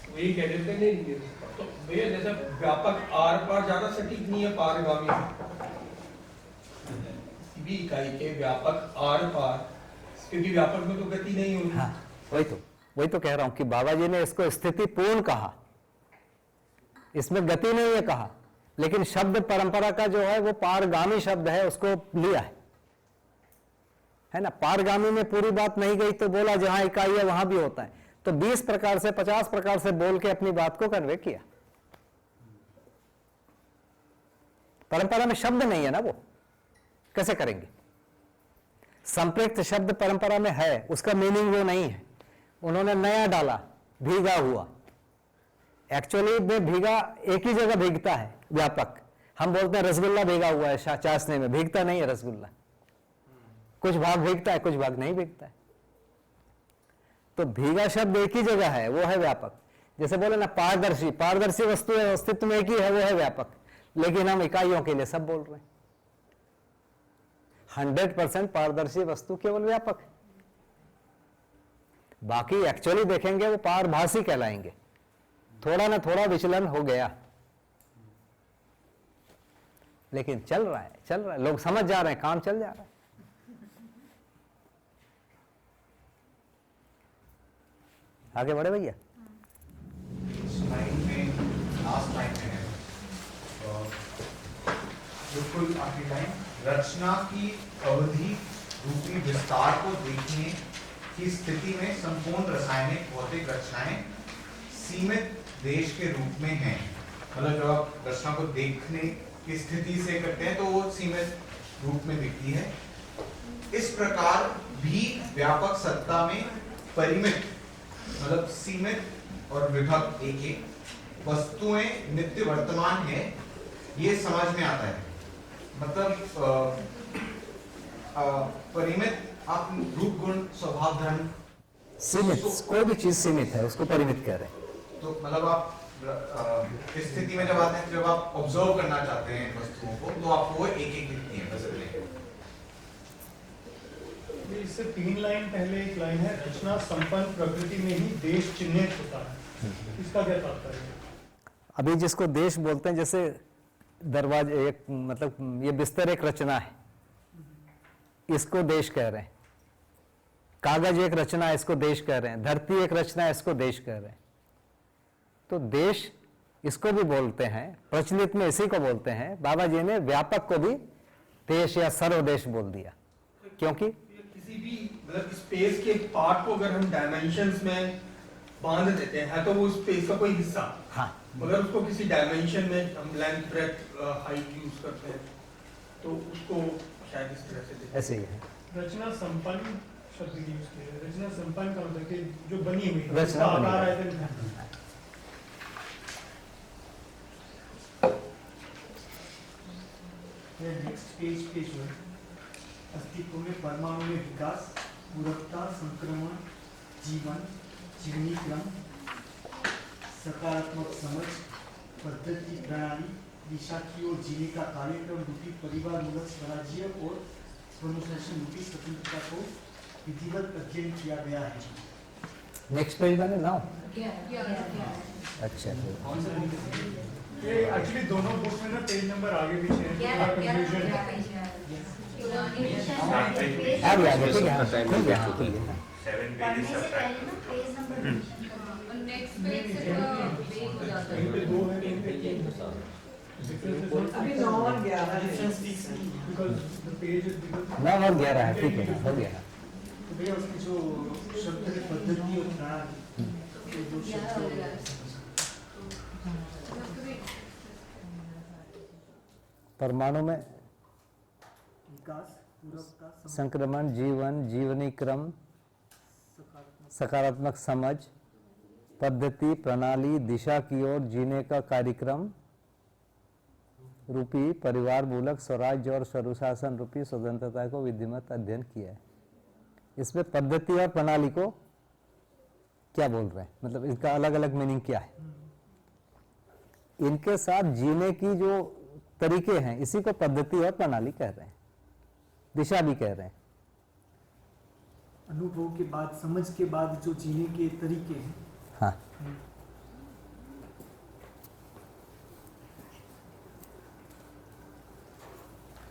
Speaker 10: वो ये कह देते हैं नहीं,
Speaker 9: तो भैया जैसे व्यापक आर पार ज्यादा सटीक नहीं है, पारगामी किसी भी इकाई के व्यापक आर पार, क्योंकि व्यापक में तो गति नहीं होगी।
Speaker 1: हाँ, वही तो कह रहा हूं कि बाबा जी ने इसको स्थिति पूर्ण कहा, इसमें गति नहीं है कहा, लेकिन शब्द परंपरा का जो है वो पारगामी शब्द है, उसको लिया है ना। पारगामी में पूरी बात नहीं गई तो बोला जहां इकाई है वहां भी होता है, तो 20 प्रकार से 50 प्रकार से बोल के अपनी बात को कन्वे किया। परंपरा में शब्द नहीं है ना, वो कैसे करेंगे? संप्रयुक्त शब्द परंपरा में है, उसका मीनिंग वो नहीं है, उन्होंने नया डाला, भीगा हुआ। एक्चुअली में भीगा एक ही जगह भीगता है, व्यापक। हम बोलते हैं रसगुल्ला भीगा हुआ है चाशनी में, भीगता नहीं है रसगुल्ला, कुछ भाग भीगता है, कुछ भाग नहीं भीगता है। तो भीगा शब्द एक ही जगह है, वो है व्यापक। जैसे बोले ना पारदर्शी, पारदर्शी वस्तु है, अस्तित्व में एक ही है, वो है व्यापक। लेकिन हम इकाइयों के लिए सब बोल रहे हैं। 100% पारदर्शी वस्तु केवल व्यापक है, बाकी एक्चुअली देखेंगे वो पारभासी कहलाएंगे। थोड़ा ना थोड़ा विचलन हो गया, लेकिन चल रहा है, लोग समझ जा रहे हैं, काम चल जा रहा है। आगे बढ़े भैया।
Speaker 5: लाइन में लास्ट लाइन में है, बिल्कुल आखिरी लाइन, रचना की अवधि रूपी विस्तार को देखने की स्थिति में संपूर्ण रासायनिक भौतिक रचनाएं सीमित देश के रूप में हैं। मतलब जब आप रचना को देखने की स्थिति से करते हैं तो वो सीमित रूप में दिखती है। इस प्रकार भी व्यापक सत्ता में परिमित मतलब सीमित और विभक्त एक एक वस्तुएं नित्य वर्तमान है, ये समझ में आता है। मतलब परिमित आप रूप गुण स्वभाव धर्म
Speaker 1: सीमित, कोई भी चीज सीमित है, उसको परिमित कह रहे हैं।
Speaker 5: तो मतलब आप इस स्थिति में जब आते हैं, जब आप ऑब्जर्व करना चाहते हैं वस्तुओं को, तो आपको वो एक एक दिखती है बस।
Speaker 6: इससे 3 लाइन पहले एक लाइन है, रचना संपन्न प्रकृति में ही देश चिन्हित होता है, इसका क्या तात्पर्य है?
Speaker 1: अभी जिसको देश बोलते हैं, जैसे दरवाजे एक मतलब ये बिस्तर एक रचना है, इसको देश कह रहे हैं। कागज एक रचना है, इसको देश कह रहे हैं। धरती एक रचना है, इसको देश कह रहे हैं। तो देश इसको भी बोलते हैं, प्रचलित में इसी को बोलते हैं। बाबा जी ने व्यापक को भी देश या सर्वदेश बोल दिया, क्योंकि
Speaker 9: किसी भी मतलब स्पेस के पार्ट को अगर हम डायमेंशंस में बांध देते हैं तो वो स्पेस का कोई हिस्सा,
Speaker 1: हाँ,
Speaker 9: अगर उसको किसी डायमेंशन में हम लेंथ ब्रेड्थ हाइट यूज करते हैं तो उसको शायद इस तरह से
Speaker 1: ऐसे ही है।
Speaker 6: रचना संपन्न शब्द यूज किया है। रचना संपन्न का मतलब कि जो बनी हुई है,
Speaker 1: रचना
Speaker 6: उसका
Speaker 1: बनी
Speaker 6: आकार
Speaker 1: हुई।
Speaker 6: है। नेक्स्ट पेज जो है, अस्तित्व में परमाणु में विकास, पूरकता, संक्रमण, जीवन, जीवनी क्रम, सकारात्मक समझ, पद्धति प्रणाली, दिशा की ओर जीने का कार्यक्रम रूपी परिवार मूलक स्वराज्य और स्वनुशासन रूपी स्वतंत्रता को विधिवत अध्ययन किया गया है।
Speaker 1: नेक्स्ट पेज बने नाउ। अच्छा
Speaker 6: ये एक्चुअली दोनों बुक में ना पेज नंबर आगे पीछे है, थोड़ा कंफ्यूजन है।
Speaker 1: आ गया ठीक है खुल गया खुल गया।
Speaker 6: कहीं पे 2 है, कहीं पे 3
Speaker 12: अभी 9 और 11 है।
Speaker 6: because the page is bigger।
Speaker 1: 9 और 11 है ठीक है हो गया।
Speaker 6: तो भैया उसकी जो शब्द की पद्धति और प्रणाली, तो जो शब्द
Speaker 1: परमाणु में
Speaker 6: विकास, पूरक का
Speaker 1: संक्रमण, जीवन, जीवनी क्रम, सकारात्मक समझ, पद्धति, प्रणाली, दिशा की ओर जीने का कार्यक्रम रूपी परिवार मूलक स्वराज्य और स्वनुशासन रूपी स्वतंत्रता को विधिवत अध्ययन किया है। इसमें पद्धति और प्रणाली को क्या बोल रहे हैं, मतलब इनका अलग अलग मीनिंग क्या है। इनके साथ जीने की जो तरीके हैं इसी को पद्धति और प्रणाली कह रहे हैं, दिशा भी कह रहे हैं।
Speaker 6: अनुभव के बाद, समझ के बाद जो जीने के तरीके हैं।
Speaker 1: हाँ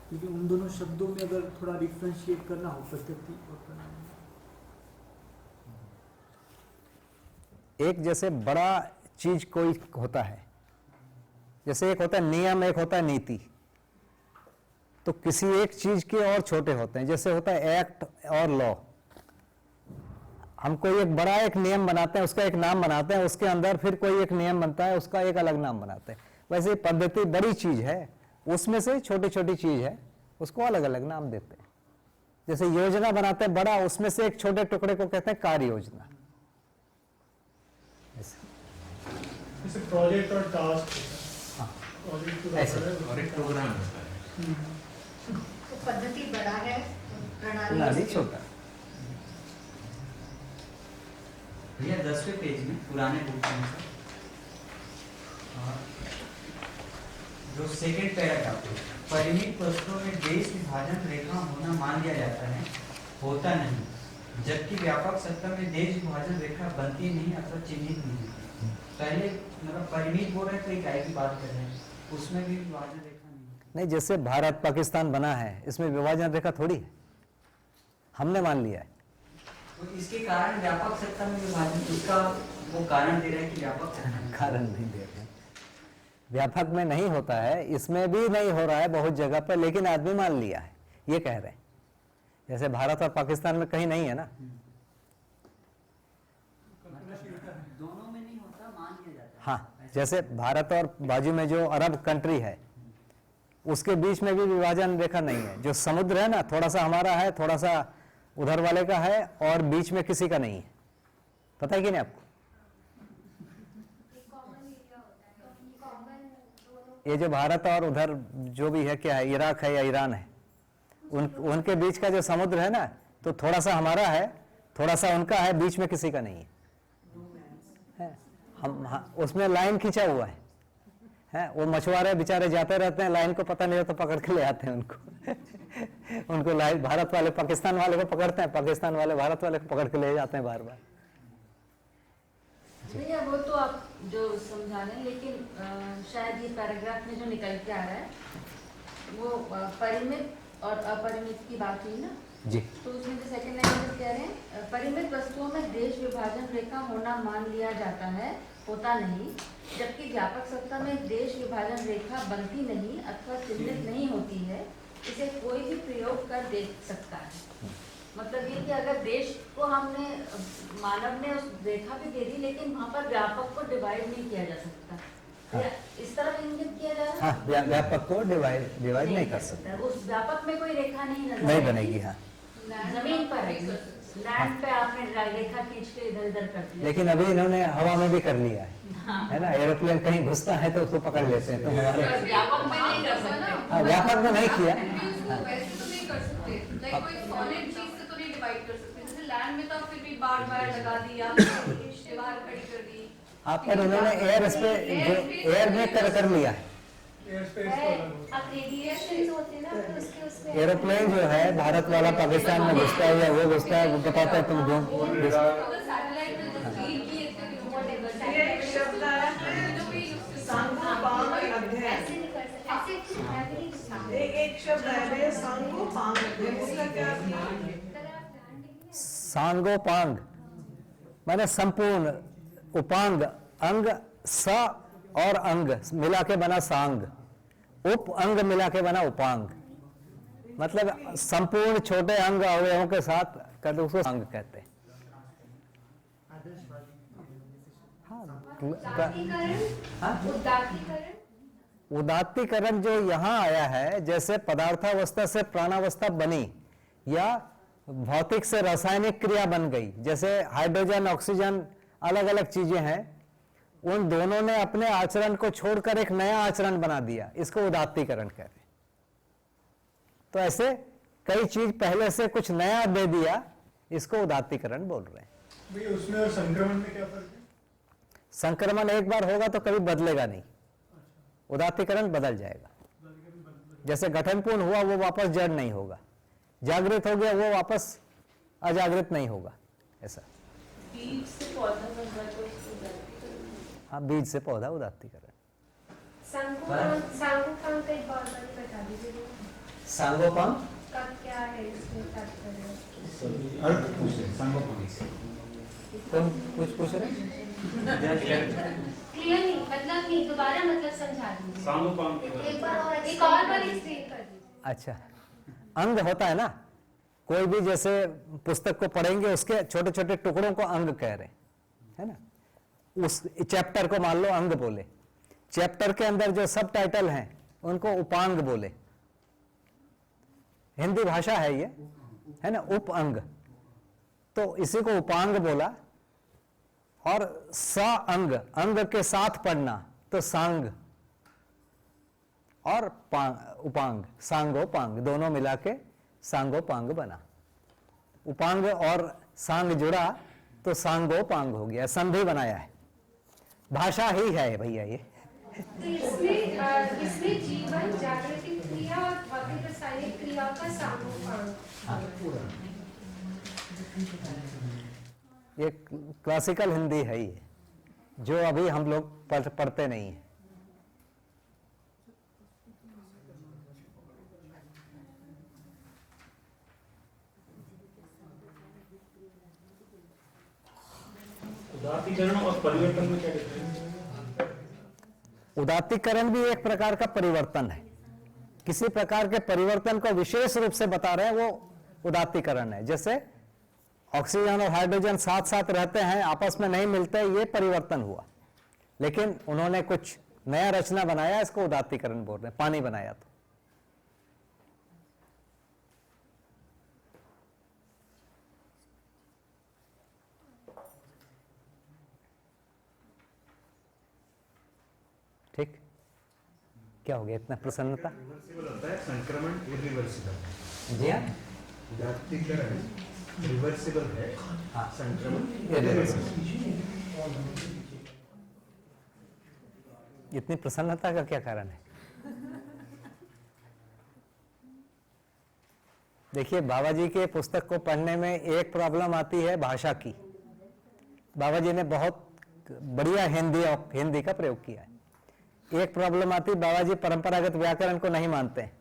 Speaker 6: क्योंकि उन दोनों शब्दों में अगर थोड़ा डिफरेंशिएट करना हो, पद्धति और प्रणाली,
Speaker 1: एक जैसे बड़ा चीज कोई होता है, जैसे एक होता है नियम, एक होता है नीति, तो किसी एक चीज के और छोटे होते हैं। जैसे होता है एक्ट और लॉ, हम कोई एक बड़ा एक नियम बनाते हैं, उसका एक नाम बनाते हैं, उसके अंदर फिर कोई एक नियम बनता है, उसका एक अलग नाम बनाते हैं। वैसे पद्धति बड़ी चीज है, उसमें से छोटी छोटी चीज है, उसको अलग अलग नाम देते हैं। जैसे योजना बनाते हैं बड़ा, उसमें से एक छोटे टुकड़े को कहते हैं कार्य योजना।
Speaker 6: जैसे प्रोजेक्ट और टास्क,
Speaker 1: ऐसे
Speaker 5: और एक प्रोग्राम होता है।
Speaker 8: तो पद्धति बड़ा है,
Speaker 1: प्रणाली छोटा।
Speaker 2: भैया 10वें पेज में पुराने बुक में जो सेकंड पैराग्राफ है, परिमित वस्तुओं में देश विभाजन रेखा होना मान लिया जाता है, होता नहीं, जबकि व्यापक सत्ता में देश विभाजन रेखा बनती नहीं अथवा चिन्हित नहीं होती। पहले मतलब परिमित बोल रहे तो इकाई की बात कर रहे हैं, उसमें भी विभाजन रेखा नहीं।
Speaker 1: जैसे भारत पाकिस्तान बना है, इसमें विभाजन रेखा थोड़ी है, हमने मान लिया है।
Speaker 2: तो इसके कारण व्यापक सत्ता में विभाजन, इसका वो कारण दे रहे हैं कि व्यापक सत्ता
Speaker 1: कारण नहीं दे रहे, व्यापक में नहीं होता है, इसमें भी नहीं हो रहा है बहुत जगह पर, लेकिन आदमी मान लिया है, ये कह रहे हैं। जैसे भारत और पाकिस्तान में कहीं नहीं है ना,
Speaker 2: दोनों में नहीं होता, मान लिया जाता है।
Speaker 1: हाँ, जैसे भारत और बाजू में जो अरब कंट्री है उसके बीच में भी विभाजन रेखा नहीं है। जो समुद्र है ना, थोड़ा सा हमारा है, थोड़ा सा उधर वाले का है, और बीच में किसी का नहीं है। पता है कि नहीं आपको? ये जो भारत और उधर जो भी है, क्या है, इराक है या ईरान है, उनके बीच का जो समुद्र है ना, तो थोड़ा सा हमारा है, थोड़ा सा उनका है, बीच में किसी का नहीं है। उसमें लाइन खींचा हुआ है, वो मछुआरे बेचारे जाते रहते हैं, लाइन को पता नहीं होता, पकड़ के ले आते हैं उनको उनको लाइन, भारत वाले पाकिस्तान वाले को पकड़ते हैं, पाकिस्तान वाले भारत वाले को पकड़ के ले जाते हैं बार बार।
Speaker 3: भैया वो तो आप जो समझा रहे हैं, लेकिन शायद ये पैराग्राफ में जो निकल के आ रहा है वो परिमित और अपरिमित की बात हुई ना
Speaker 1: जी।
Speaker 3: तो उसमें जो सेकंड लाइन में कह रहे हैं, परिमित वस्तुओं में देश विभाजन रेखा होना मान लिया जाता है, होता नहीं, जबकि व्यापक सत्ता में देश विभाजन रेखा बनती नहीं अथवा चिन्हित नहीं होती है, इसे कोई भी प्रयोग कर देख सकता है। मतलब ये कि अगर देश को हमने, मानव ने उस रेखा भी दे दी, लेकिन वहाँ पर व्यापक को डिवाइड नहीं किया जा सकता।
Speaker 1: हाँ।
Speaker 3: इस तरह इंगित किया जा रहा है।
Speaker 1: हाँ, व्यापक को डिवाइड नहीं कर सकते,
Speaker 3: उस व्यापक में कोई रेखा
Speaker 1: नहीं बनेगी। हाँ,
Speaker 3: जमीन पर है, लैंड पे आपने रेखा खींच के इधर उधर कर दिया।
Speaker 1: लेकिन अभी इन्होंने हवा में भी कर लिया है ना, एरोप्लेन कहीं घुसता है तो उसको पकड़ लेते हैं। तो हमारे
Speaker 3: व्यापक में नहीं कर सकते।
Speaker 1: हाँ, व्यापक में नहीं किया।
Speaker 13: वैसे तो नहीं कर सकते, लाइक कोई सॉलिड चीज से तो नहीं डिवाइड कर सकते, जैसे
Speaker 3: लैंड में तो फिर भी बार बार लगा दिया, दीवार खड़ी कर दी।
Speaker 1: आप पर उन्होंने एयर में कर लिया है।
Speaker 3: अब रेडिएशन होते हैं ना, तो उसके उसमें
Speaker 1: एरोप्लेन जो है भारत वाला पाकिस्तान में घुसता है या वो घुसता है, वो बताता है तुम जो
Speaker 3: सैटेलाइट में जो फीड किए थे व्हाटएवर
Speaker 12: ये एक शब्द आया है सांगोपांग अध्ययन। एक शब्द आया है सांगोपांग अध्ययन, इसका क्या अर्थ है?
Speaker 1: सांगोपांग माने संपूर्ण, उपांग अंग, स और अंग मिला के बना सांग, उप अंग मिला के बना उपांग, मतलब संपूर्ण छोटे अंग अवयवों के साथ कर उसको सांग कहते हैं। उदात्तीकरण जो यहाँ आया है, जैसे पदार्थावस्था से प्राणावस्था बनी या भौतिक से रासायनिक क्रिया बन गई, जैसे हाइड्रोजन ऑक्सीजन अलग अलग चीजें हैं, उन दोनों ने अपने आचरण को छोड़कर एक नया आचरण बना दिया, इसको उदात्तीकरण कहते हैं। तो ऐसे कई चीज पहले से कुछ नया दे दिया, इसको उदात्तीकरण बोल रहे हैं।
Speaker 6: भैया उसमें और संक्रमण में क्या फर्क है?
Speaker 1: संक्रमण एक बार होगा तो कभी बदलेगा नहीं, उदात्तीकरण बदल जाएगा। जैसे गठनपूर्ण हुआ वो वापस जड़ नहीं होगा, जागृत हो गया वो वापस अजागृत नहीं होगा, ऐसा।
Speaker 3: बीज से पौधा बन रहा है तो उसको
Speaker 1: हाँ, बीज से पौधा उदात्तीकरण।
Speaker 3: सांगोपांग का एक बात बता दीजिए।
Speaker 1: सांगोपांग
Speaker 3: का क्या है इसमें तात्पर्य?
Speaker 5: अर्थ पूछे सांगोपांग से।
Speaker 1: तुम कुछ पूछ रहे?
Speaker 3: क्लियर नहीं, मतलब नहीं, दोबारा मतलब समझा दीजिए।
Speaker 10: सांगोपांग
Speaker 3: एक बार और एक्सप्लेन कर दीजिए।
Speaker 1: अच्छा, अंग होता है ना, कोई भी जैसे पुस्तक को पढ़ेंगे उसके छोटे छोटे टुकड़ों को अंग कह रहे हैं, है ना। उस चैप्टर को मान लो अंग बोले, चैप्टर के अंदर जो सब टाइटल हैं उनको उपांग बोले। हिंदी भाषा है ये, है ना, उप अंग, तो इसी को उपांग बोला। और सा अंग, अंग के साथ पढ़ना तो सांग, और उपांग, सांगोपांग, दोनों मिला के सांगोपांग बना। उपांग और सांग जुड़ा तो सांगोपांग हो गया, संधि बनाया है, भाषा ही है भैया ये।
Speaker 3: तो इसमें जीवन, जागृतिक क्रिया और भौतिक रासायनिक क्रिया का सांगोपांग।
Speaker 1: ये क्लासिकल हिंदी है ये, जो अभी हम लोग पढ़ते नहीं है।
Speaker 10: उदात्तीकरण और परिवर्तन में क्या डिफरेंस है?
Speaker 1: उदात्तीकरण भी एक प्रकार का परिवर्तन है, किसी प्रकार के परिवर्तन को विशेष रूप से बता रहे हैं, वो उदात्तीकरण है। जैसे ऑक्सीजन और हाइड्रोजन साथ साथ रहते हैं, आपस में नहीं मिलते, ये परिवर्तन हुआ, लेकिन उन्होंने कुछ नया रचना बनाया, इसको उदात्तीकरण बोल रहे हैं। पानी बनाया तो ठीक, क्या हो गया इतना प्रसन्नता?
Speaker 11: रिवर्सिबल होता है, संक्रमण इरिवर्सिबल।
Speaker 1: जी हाँ,
Speaker 11: उदात्तीकरण रिवर्सिबल है, संक्रमण
Speaker 1: इतनी प्रसन्नता का क्या कारण है? देखिए, बाबा जी के पुस्तक को पढ़ने में एक प्रॉब्लम आती है भाषा की। बाबा जी ने बहुत बढ़िया हिंदी का प्रयोग किया है। एक प्रॉब्लम आती है, बाबा जी परंपरागत व्याकरण को नहीं मानते हैं,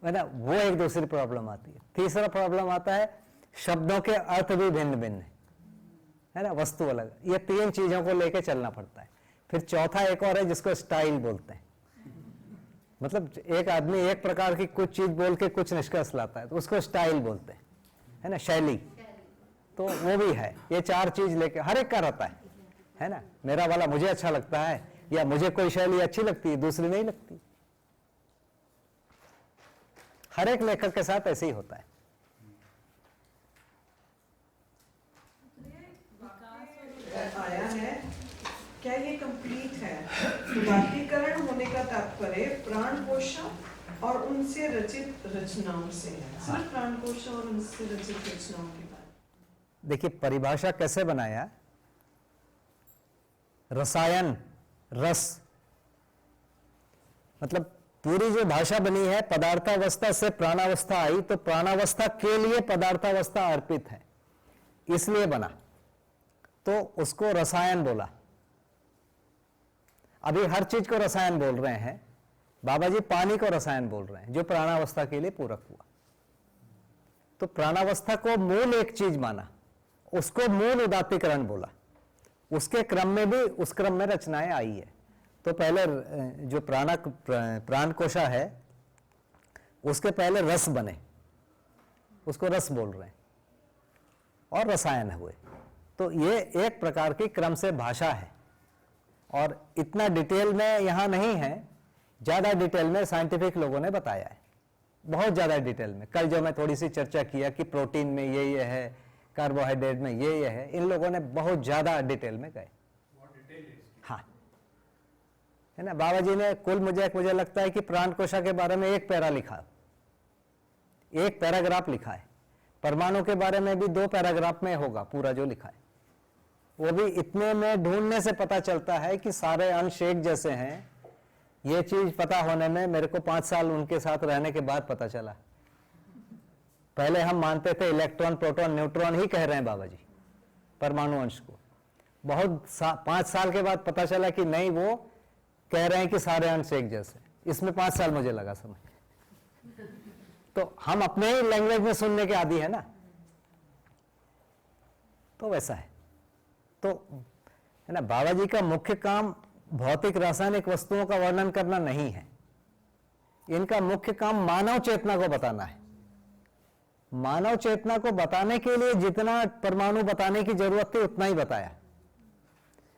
Speaker 1: है ना, वो एक दूसरी प्रॉब्लम आती है। तीसरा प्रॉब्लम आता है, शब्दों के अर्थ भी भिन्न भिन्न है ना, वस्तु अलग। ये तीन चीजों को लेके चलना पड़ता है। फिर चौथा एक और है जिसको स्टाइल बोलते हैं, मतलब एक आदमी एक प्रकार की कुछ चीज बोल के कुछ निष्कर्ष लाता है तो उसको स्टाइल बोलते हैं, है ना, शैली। तो वो भी है, ये चार चीज लेके हर एक का रहता है ना। मेरा वाला मुझे अच्छा लगता है, या मुझे कोई शैली अच्छी लगती है, दूसरी नहीं लगती। हर एक लेखक के साथ ऐसे ही होता है।
Speaker 12: आया है, क्या ये कंप्लीट है? उदात्तीकरण होने का तात्पर्य प्राण पोषण और उनसे रचित रचनाओं से है, सिर्फ प्राण पोषण और उनसे रचित रचनाओं की बात।
Speaker 1: देखिए परिभाषा कैसे बनाया, रसायन, रस, मतलब पूरी जो भाषा बनी है पदार्थावस्था से प्राणावस्था आई, तो प्राणावस्था के लिए पदार्थावस्था अर्पित है इसलिए बना, तो उसको रसायन बोला। अभी हर चीज को रसायन बोल रहे हैं, बाबा जी पानी को रसायन बोल रहे हैं जो प्राणावस्था के लिए पूरक हुआ। तो प्राणावस्था को मूल एक चीज माना, उसको मूल उदात्तीकरण बोला, उसके क्रम में भी उस क्रम में रचनाएं आई है। तो पहले जो प्राण कोशा है उसके पहले रस बने, उसको रस बोल रहे हैं, और रसायन हुए। तो ये एक प्रकार की क्रम से भाषा है, और इतना डिटेल में यहाँ नहीं है, ज़्यादा डिटेल में साइंटिफिक लोगों ने बताया है, बहुत ज़्यादा डिटेल में। कल जो मैं थोड़ी सी चर्चा किया कि प्रोटीन में ये है, कार्बोहाइड्रेट में ये है, इन लोगों ने बहुत ज़्यादा डिटेल में गए। हाँ, है ना। बाबा जी ने कुल मुझे लगता है कि प्राण कोशा के बारे में एक पैरा लिखा, एक पैराग्राफ लिखा है। परमाणु के बारे में भी 2 पैराग्राफ में होगा पूरा जो लिखा है, वो भी इतने में ढूंढने से पता चलता है कि सारे अंश एक जैसे हैं। ये चीज पता होने में मेरे को 5 साल उनके साथ रहने के बाद पता चला। पहले हम मानते थे इलेक्ट्रॉन, प्रोटॉन, न्यूट्रॉन ही कह रहे हैं बाबा जी परमाणु अंश को। बहुत 5 साल के बाद पता चला कि नहीं, वो कह रहे हैं कि सारे अंश एक जैसे। इसमें 5 साल मुझे लगा समय। तो हम अपने ही लैंग्वेज में सुनने के आदी है ना, तो वैसा है। तो है ना, बाबा जी का मुख्य काम भौतिक रासायनिक वस्तुओं का वर्णन करना नहीं है, इनका मुख्य काम मानव चेतना को बताना है। मानव चेतना को बताने के लिए जितना परमाणु बताने की जरूरत थी उतना ही बताया,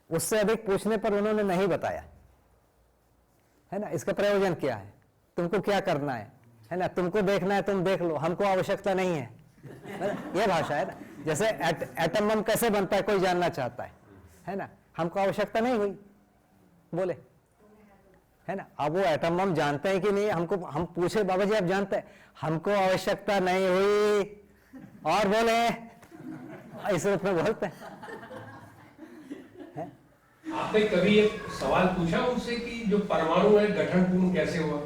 Speaker 1: उससे अधिक पूछने पर उन्होंने नहीं बताया, है ना। इसका प्रयोजन क्या है, तुमको क्या करना है ना, तुमको देखना है तुम देख लो, हमको आवश्यकता नहीं है, यह भाषा है ना। जैसे एटम बम कैसे बनता है कोई जानना चाहता है ना, हमको आवश्यकता नहीं हुई, बोले, है ना। अब वो एटम बम जानते हैं कि नहीं, हमको हम पूछे बाबा जी आप जानते हैं, हमको आवश्यकता नहीं हुई, और बोले इस रूप में बोलते हैं।
Speaker 10: आपने कभी एक सवाल पूछा उनसे कि जो परमाणु है गठन पूर्ण कैसे हुआ?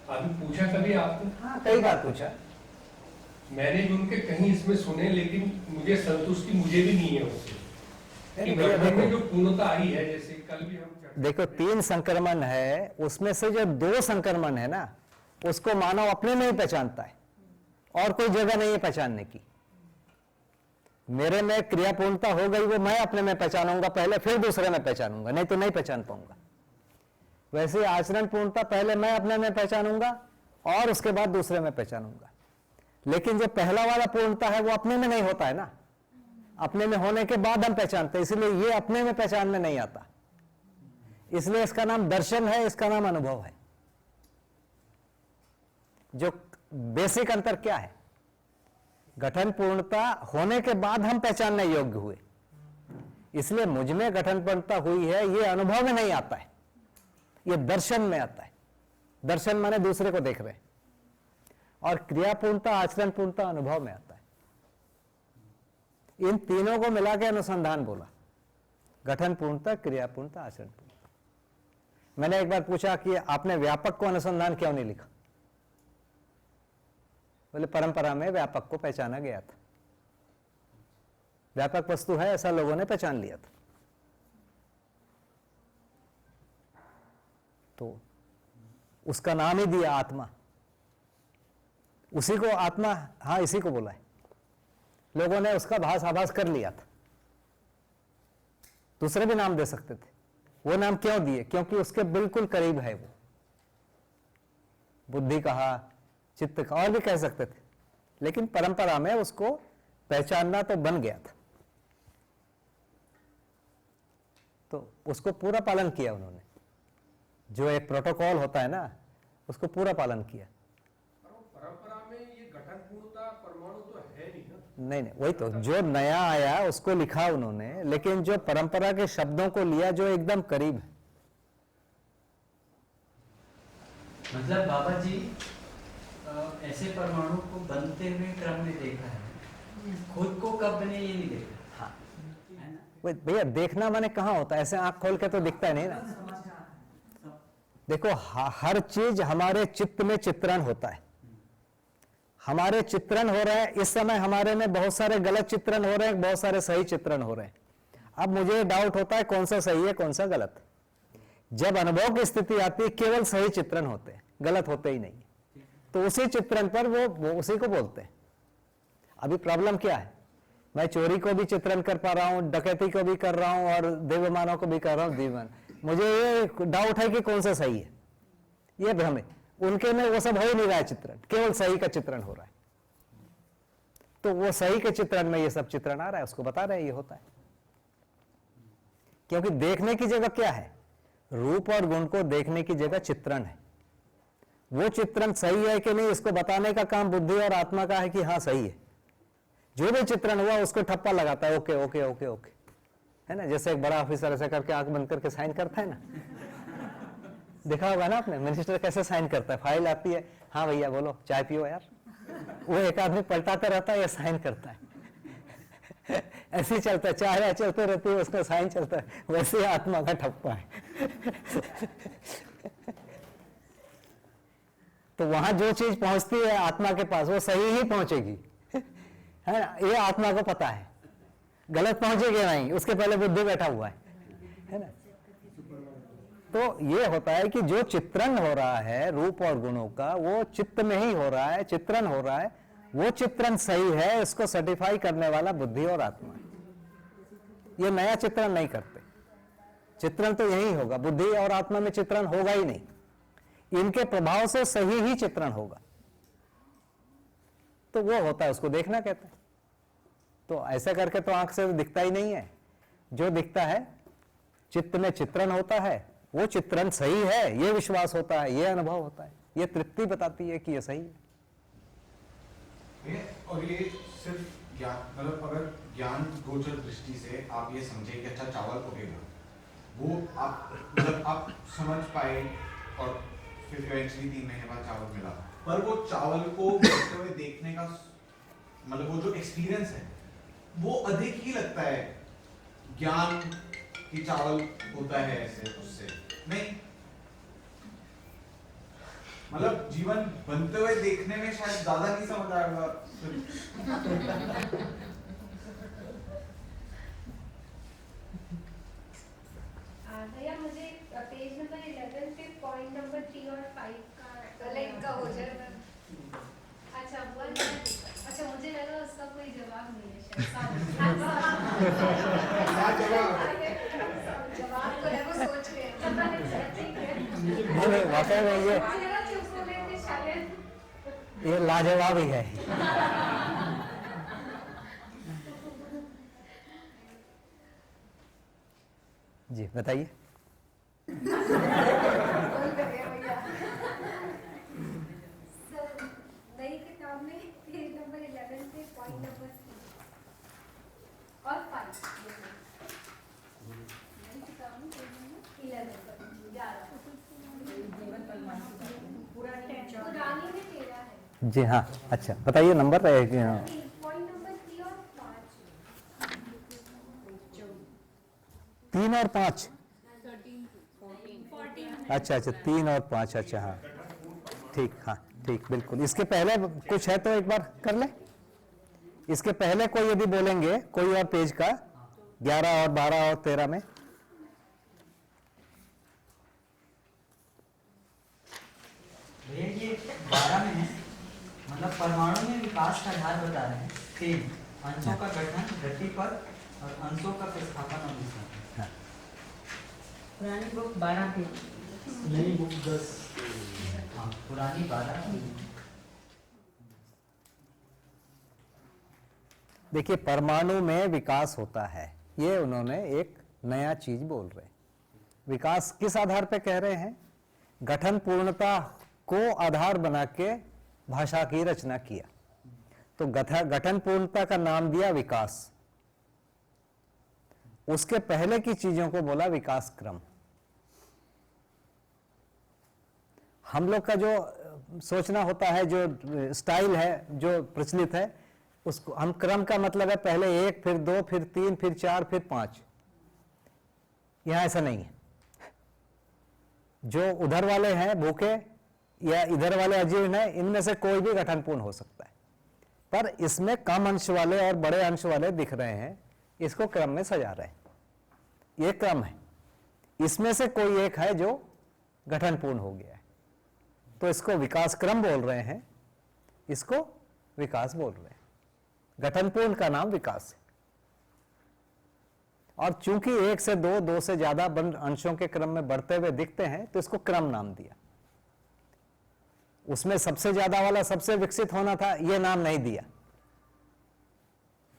Speaker 10: अभी पूछा कभी आपने?
Speaker 1: हाँ, कई बार पूछा
Speaker 10: मैंने भी उनके कहीं इसमें सुने, लेकिन मुझे संतुष्टि मुझे भी नहीं है उससे कि गठन में जो पूर्णता आई है। जैसे कल भी हम
Speaker 1: देखो 3 संक्रमण है, उसमें से जो 2 संक्रमण है ना, उसको मानव अपने में ही पहचानता है और कोई जगह नहीं है पहचानने की। मेरे में क्रिया पूर्णता हो गई, वो मैं अपने में पहचानूंगा पहले, फिर दूसरे में पहचानूंगा, नहीं तो नहीं पहचान पाऊंगा। वैसे आचरण पूर्णता पहले मैं अपने में पहचानूंगा और उसके बाद दूसरे में पहचानूंगा। लेकिन जो पहला वाला पूर्णता है वो अपने में नहीं होता है ना, अपने में होने के बाद हम पहचानते हैं, इसलिए ये अपने में पहचान में नहीं आता, इसलिए इसका नाम दर्शन है, इसका नाम अनुभव है। जो बेसिक अंतर क्या है, गठन पूर्णता होने के बाद हम पहचानने योग्य हुए, इसलिए मुझ में गठन पूर्णता हुई है, ये अनुभव में नहीं आता है, ये दर्शन में आता है। दर्शन माने दूसरे को देख रहे हैं, और क्रिया पूर्णता, आचरण पूर्णता अनुभव में आता है। इन तीनों को मिला के अनुसंधान बोला, गठन पूर्णता, क्रिया पूर्णता, आचरण पूर्णता। मैंने एक बार पूछा कि आपने व्यापक को अनुसंधान क्यों नहीं लिखा? बोले परंपरा में व्यापक को पहचाना गया था, व्यापक वस्तु है ऐसा लोगों ने पहचान लिया था, तो उसका नाम ही दिया आत्मा, उसी को आत्मा, हाँ इसी को बोला है। लोगों ने उसका भास आभास कर लिया था, दूसरे भी नाम दे सकते थे, वो नाम क्यों दिए? क्योंकि उसके बिल्कुल करीब है वो। बुद्धि कहा, चित्त का, और भी कह सकते थे, लेकिन परंपरा में उसको पहचानना तो बन गया था, तो उसको पूरा पालन किया उन्होंने। जो एक प्रोटोकॉल होता है ना, उसको पूरा पालन किया।
Speaker 10: परंपरा में ये गठन पूर्णता परमाणु तो है नहीं ना?
Speaker 1: नहीं, वही तो, जो नया आया उसको लिखा उन्होंने, लेकिन जो परंपरा के शब्दों को लिया जो एकदम करीब है।
Speaker 2: मतलब बाबा जी ऐसे परमाणु को बनते हुए क्रम में देखा है खुद को कब बने ये नहीं देखते।
Speaker 1: हाँ भैया, देखना माने कहाँ होता है, ऐसे आंख खोल के तो दिखता नहीं ना। देखो हर चीज हमारे चित्त में चित्रण होता है, हमारे चित्रण हो रहे हैं। इस समय हमारे में बहुत सारे गलत चित्रण हो रहे हैं, बहुत सारे सही चित्रण हो रहे हैं। अब मुझे डाउट होता है कौन सा सही है कौन सा गलत। जब अनुभव की स्थिति आती है केवल सही चित्रण होते हैं, गलत होते ही नहीं। तो उसी चित्रण पर वो उसी को बोलते हैं। अभी प्रॉब्लम क्या है, मैं चोरी को भी चित्रण कर पा रहा हूं, डकैती को भी कर रहा हूं और देवमानव को भी कर रहा हूं दीवान। मुझे ये डाउट है कि कौन सा सही है, ये भ्रम है। उनके में वो सब हो ही नहीं रहा है चित्रण, केवल सही का चित्रण हो रहा है। तो वो सही के चित्रण में ये सब चित्रण आ रहा है, उसको बता रहे हैं ये होता है। क्योंकि देखने की जगह क्या है, रूप और गुण को देखने की जगह चित्रण है। वो चित्रण सही है कि नहीं इसको बताने का काम बुद्धि और आत्मा का है कि हाँ सही है। जो भी चित्रण हुआ उसको ठप्पा लगाता है, ओके ओके ओके ओके, है ना। जैसे एक बड़ा ऑफिसर ऐसे करके आंख बंद करके साइन करता है ना, देखा होगा ना आपने, मिनिस्टर कैसे साइन करता है। फाइल आती है, हाँ भैया बोलो चाय पियो यार, वो एक आदमी पलटाते रहता है या साइन करता है। ऐसे ही चलता है, चाय चलते रहती है, उसका साइन चलता है। वैसे आत्मा का ठप्पा है। तो वहां जो चीज पहुंचती है आत्मा के पास वो सही ही पहुंचेगी, है ना। ये आत्मा को पता है, गलत पहुंचेगी नहीं, उसके पहले बुद्धि बैठा हुआ है ना। तो ये होता है कि जो चित्रण हो रहा है रूप और गुणों का, वो चित्त में ही हो रहा है, चित्रण हो रहा है। वो चित्रण सही है, इसको सर्टिफाई करने वाला बुद्धि और आत्मा है। ये नया चित्रण नहीं करते, चित्रण तो यही होगा। बुद्धि और आत्मा में चित्रण होगा ही नहीं, इनके प्रभाव से सही ही चित्रण होगा। तो वो होता है, उसको देखना कहते हैं। तो ऐसा करके तो आंख से तो दिखता ही नहीं है। जो दिखता है चित्त में चित्रण होता है, वो चित्रण सही है, ये विश्वास होता है, ये अनुभव होता है, ये तृप्ति बताती है कि ये सही है।
Speaker 5: और ये सिर्फ ज्ञान, मतलब अगर ज्ञान गोचर दृष्टि से आप ये समझे कि अच्छा चावल पकेगा, वो आप मतलब आप समझ पाए और फिर इवेंचुअली 3 महीने बाद चावल मिला, पर वो चावल को बनते हुए देखने का मतलब वो जो एक्सपीरियंस है वो अधिक ही लगता है ज्ञान कि चावल होता है ऐसे उससे नहीं। मतलब जीवन बनते हुए देखने में शायद ज्यादा नहीं समझ आएगा।
Speaker 13: भैया मुझे पेज नंबर 11 पे पॉइंट नंबर 3 और 5 का लाइक का हो जाए। अच्छा वो अच्छा मुझे लगा उसका कोई जवाब नहीं है शायद। जवाब को लगा सोच रहे हैं। ठीक है
Speaker 1: नहीं वाकई में ये लाजवाब ही है। जी बताइए।
Speaker 13: नई किताब में पेज नंबर 11 पे पॉइंट नंबर 3 और 5 नई किताब में पेज नंबर 11 पुरानी में 13 है।
Speaker 1: जी हाँ, अच्छा बताइए नंबर रहेगा।
Speaker 13: पॉइंट नंबर 3 और 5
Speaker 1: 3 और 5 अच्छा अच्छा 3 और 5 अच्छा हाँ ठीक, हाँ ठीक बिल्कुल। इसके पहले कुछ है तो एक बार कर ले। इसके पहले कोई यदि बोलेंगे कोई और पेज का 11 और 12 और 13 में
Speaker 2: भैया ये 12 में है, मतलब परमाणु में विकास का आधार बता रहे हैं 3 अंशों का गठन, गतिपथ और अंशों का प्रतिस्थापन और विस्थापन।
Speaker 3: पुरानी बुक 12 थी,
Speaker 2: नई बुक 10। हाँ पुरानी 12 थी।
Speaker 1: देखिए परमाणु में विकास होता है, ये उन्होंने एक नया चीज बोल रहे हैं। विकास किस आधार पे कह रहे हैं? गठन पूर्णता को आधार बना के भाषा की रचना किया, तो गठन पूर्णता का नाम दिया विकास। उसके पहले की चीजों को बोला विकास क्रम। हम लोग का जो सोचना होता है, जो स्टाइल है, जो प्रचलित है, उसको हम क्रम का मतलब है पहले 1 फिर 2 फिर 3 फिर 4 फिर 5। यहां ऐसा नहीं है। जो उधर वाले हैं भूखे या इधर वाले अजीर्ण हैं, इनमें से कोई भी गठनपूर्ण हो सकता है, पर इसमें कम अंश वाले और बड़े अंश वाले दिख रहे हैं, इसको क्रम में सजा रहे हैं। ये क्रम है, इसमें से कोई एक है जो गठनपूर्ण हो गया है, तो इसको विकास क्रम बोल रहे हैं, इसको विकास बोल रहे हैं। गठनपूर्ण का नाम विकास है। और चूंकि 1 से 2, 2 से ज्यादा अंशों के क्रम में बढ़ते हुए दिखते हैं, तो इसको क्रम नाम दिया। उसमें सबसे ज्यादा वाला सबसे विकसित होना था, यह नाम नहीं दिया।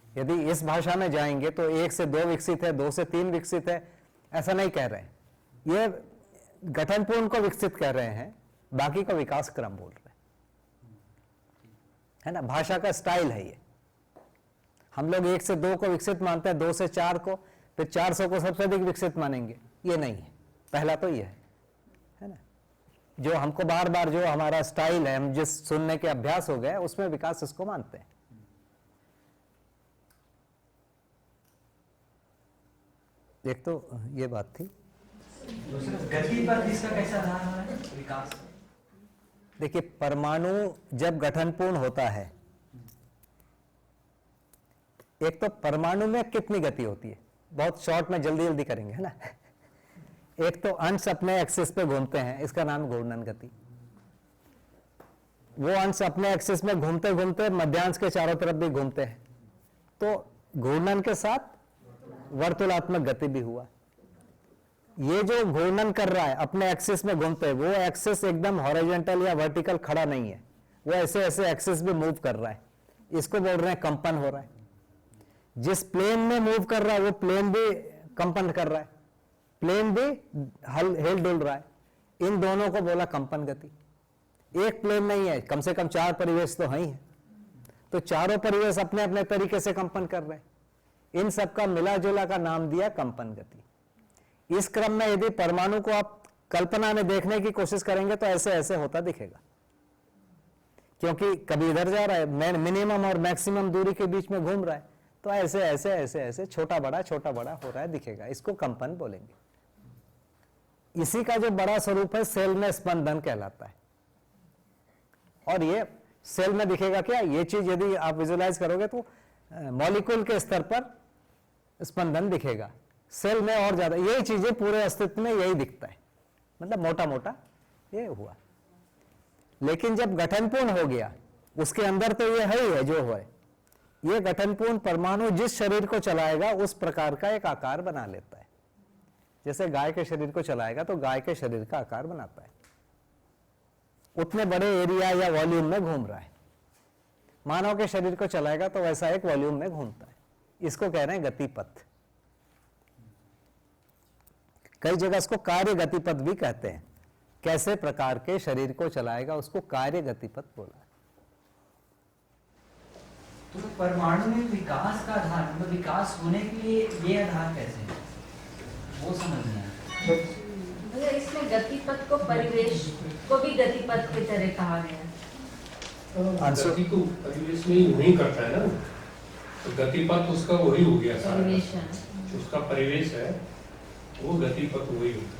Speaker 1: यदि इस भाषा में जाएंगे तो 1 से 2 विकसित है, 2 से 3 विकसित है, ऐसा नहीं कह रहे हैं। ये गठनपूर्ण को विकसित कह रहे हैं, बाकी को विकास क्रम बोल रहे हैं, है ना। भाषा का स्टाइल है ये। हम लोग 1 से 2 को विकसित मानते हैं, 2 से 4 को, फिर 400 को सबसे अधिक विकसित मानेंगे। ये नहीं है। पहला तो ये है ना, जो हमको बार बार जो हमारा स्टाइल है, हम जिस सुनने के अभ्यास हो गए उसमें विकास इसको मानते हैं। एक तो ये बात थी।
Speaker 2: गति पर इसका कैसा आधार है विकास?
Speaker 1: देखिए, परमाणु जब गठनपूर्ण होता है, एक तो परमाणु में कितनी गति होती है, बहुत शॉर्ट में जल्दी जल्दी करेंगे, है ना। एक तो अंश अपने एक्सिस पे घूमते हैं, इसका नाम घूर्णन गति। वो अंश अपने एक्सिस में घूमते घूमते मध्यांश के चारों तरफ भी घूमते हैं, तो घूर्णन के साथ वर्तुलात्मक गति भी हुआ। ये जो घूर्णन कर रहा है अपने एक्सिस में घूमते, वो एक्सिस एकदम हॉरिजॉन्टल या वर्टिकल खड़ा नहीं है, वो ऐसे ऐसे एक्सिस भी मूव कर रहा है, इसको बोल रहे हैं कंपन हो रहा है। जिस प्लेन में मूव कर रहा है वो प्लेन भी कंपन कर रहा है, प्लेन भी हिल डुल रहा है, इन दोनों को बोला कंपन गति। एक प्लेन नहीं है, कम से कम 4 परिवेश तो हैं ही, तो चारों परिवेश अपने अपने तरीके से कंपन कर रहे हैं, इन सबका मिला जुला का नाम दिया कंपन गति। इस क्रम में यदि परमाणु को आप कल्पना में देखने की कोशिश करेंगे तो ऐसे ऐसे होता दिखेगा, क्योंकि कभी इधर जा रहा है, मिनिमम और मैक्सिमम दूरी के बीच में घूम रहा है, तो ऐसे ऐसे ऐसे ऐसे छोटा बड़ा हो रहा है दिखेगा, इसको कंपन बोलेंगे। इसी का जो बड़ा स्वरूप है सेल में स्पंदन कहलाता है। और ये सेल में दिखेगा क्या, ये चीज यदि आप विजुलाइज करोगे तो मॉलिक्यूल के स्तर पर स्पंदन दिखेगा, सेल में और ज्यादा। यही चीजें पूरे अस्तित्व में यही दिखता है, मतलब मोटा मोटा ये हुआ। लेकिन जब गठनपूर्ण हो गया, उसके अंदर तो ये है ही है जो है, ये गठनपूर्ण परमाणु जिस शरीर को चलाएगा उस प्रकार का एक आकार बना लेता है। जैसे गाय के शरीर को चलाएगा तो गाय के शरीर का आकार बनाता है, उतने बड़े एरिया या वॉल्यूम में घूम रहा है। मानव के शरीर को चलाएगा तो वैसा एक वॉल्यूम में घूमता है, इसको कह रहे हैं गतिपथ। कई जगह इसको कार्य गतिपथ भी कहते हैं। कैसे प्रकार के शरीर को चलाएगा उसको कार्य गतिपथ बोला है।
Speaker 2: तो परमाणु में विकास का आधार, मतलब विकास होने के लिए ये आधार कैसे है, वो समझना है।
Speaker 3: मतलब इसमें गतिपथ को, परिवेश को भी गतिपथ की तरह कहा गया है।
Speaker 10: गति को परिवेश में ही नहीं करता है ना, तो गतिपथ उसका वही हो गया सारा।
Speaker 3: परिवेश है,
Speaker 10: उसका परिवेश है, वो गतिपथ वही हो गया।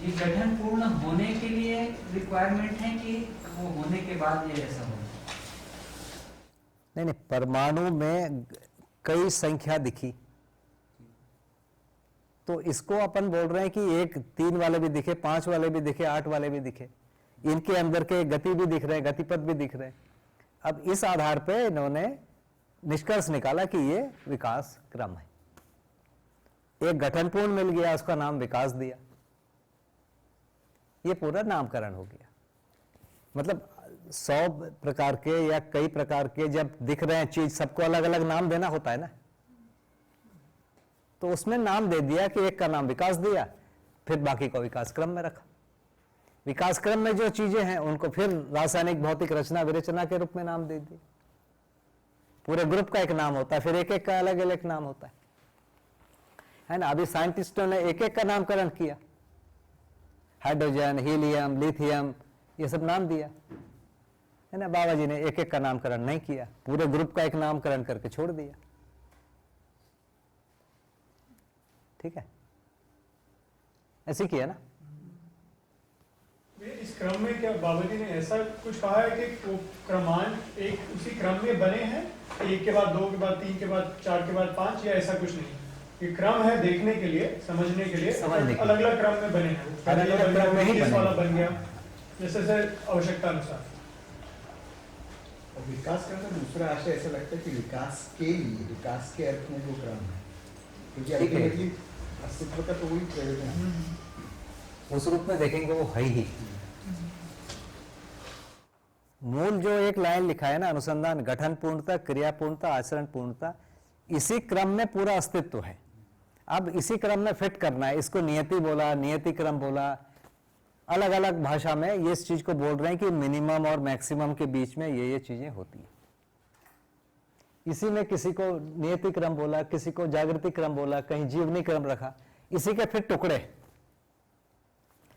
Speaker 2: ये गठन पूर्ण होने के लिए रिक्वायरमेंट है कि वो होने के बाद ये ऐसा हो?
Speaker 1: नहीं, परमाणु में कई संख्या दिखी, तो इसको अपन बोल रहे हैं कि एक 3 वाले भी दिखे, 5 वाले भी दिखे, 8 वाले भी दिखे, इनके अंदर के गति भी दिख रहे हैं, गतिपथ भी दिख रहे हैं। अब इस आधार पे इन्होंने निष्कर्ष निकाला कि ये विकास क्रम है। एक गठनपूर्ण मिल गया, उसका नाम विकास दिया, ये पूरा नामकरण हो गया। मतलब 100 प्रकार के या कई प्रकार के जब दिख रहे हैं चीज, सबको अलग अलग नाम देना होता है ना, तो उसमें नाम दे दिया कि एक का नाम विकास दिया, फिर बाकी को विकास क्रम में रखा। विकास क्रम में जो चीजें हैं उनको फिर रासायनिक भौतिक रचना विरचना के रूप में नाम दे दिए। पूरे ग्रुप का एक नाम होता है, फिर एक एक का अलग अलग नाम होता है ना। अभी साइंटिस्टों ने एक एक का नामकरण किया, हाइड्रोजन, हीलियम, लिथियम, ये सब नाम दिया। है ना। बाबा जी ने एक एक का नामकरण नहीं किया, पूरे ग्रुप का एक नामकरण करके छोड़ दिया। ठीक है, ऐसे किया ना।
Speaker 6: इस क्रम में क्या बाबा जी ने ऐसा कुछ कहा है कि वो क्रमान एक उसी क्रम में बने हैं, एक के बाद दो के बाद तीन के बाद चार के बाद पांच, या ऐसा कुछ नहीं? ये क्रम है देखने के लिए, समझने के लिए, अलग अलग क्रम में बने हैं।
Speaker 1: अलग-अलग क्रम में ही बने
Speaker 6: वाला बन गया जैसे से आवश्यकता अनुसार।
Speaker 11: और विकास का दूसरा आशय ऐसा लगता है कि विकास के लिए, विकास के अर्थ में वो क्रम है, क्योंकि अल्टीमेटली अस्तित्व का तो वही प्रयोजन है।
Speaker 1: उस रूप में देखेंगे वो है ही। मूल जो एक लाइन लिखा है ना, अनुसंधान गठन पूर्णता, क्रिया पूर्णता, आचरण पूर्णता, इसी क्रम में पूरा अस्तित्व है। अब इसी क्रम में फिट करना है। इसको नियति बोला, नियति क्रम बोला, अलग अलग भाषा में ये इस चीज को बोल रहे हैं कि मिनिमम और मैक्सिमम के बीच में ये चीजें होती है। इसी में किसी को नियति क्रम बोला, किसी को जागृति क्रम बोला, कहीं जीवनी क्रम रखा, इसी के फिर टुकड़े।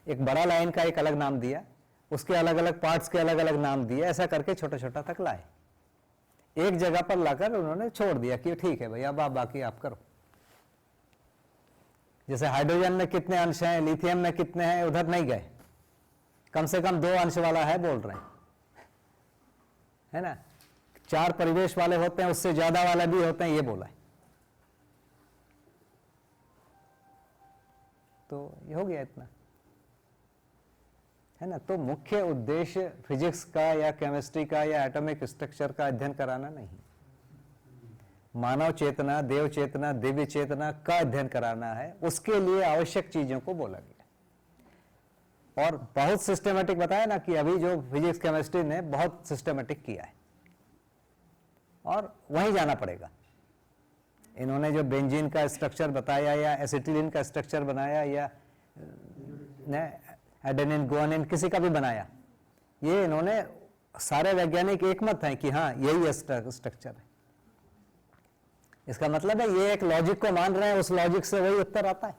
Speaker 1: एक बड़ा लाइन का एक अलग नाम दिया, उसके अलग अलग पार्ट्स के अलग अलग नाम दिए, ऐसा करके छोटा छोटा तक लाए। एक जगह पर लाकर उन्होंने छोड़ दिया कि ठीक है भाई, अब आप बाकी आप करो। जैसे हाइड्रोजन में कितने अंश हैं, लिथियम में कितने हैं, उधर नहीं गए। कम से कम 2 अंश वाला है बोल रहे हैं, है ना। 4 परिवेश वाले होते हैं, उससे ज्यादा वाले भी होते हैं, ये बोला है। तो ये हो गया इतना, है ना। तो मुख्य उद्देश्य फिजिक्स का या केमिस्ट्री का या एटॉमिक स्ट्रक्चर का अध्ययन कराना नहीं, मानव चेतना, देव चेतना, दिव्य चेतना का अध्ययन कराना है। उसके लिए आवश्यक चीजों को बोला गया और बहुत सिस्टमेटिक बताया ना कि अभी जो फिजिक्स केमिस्ट्री ने बहुत सिस्टमेटिक किया है और वहीं जाना पड़ेगा। इन्होंने जो बेंजीन का स्ट्रक्चर बताया या एसिटिलीन का स्ट्रक्चर बनाया या एडेनिन, गुआनिन, किसी का भी बनाया, ये इन्होंने सारे वैज्ञानिक एकमत हैं कि हाँ यही स्ट्रक्चर है। इसका मतलब है ये एक लॉजिक को मान रहे हैं, उस लॉजिक से वही उत्तर आता है।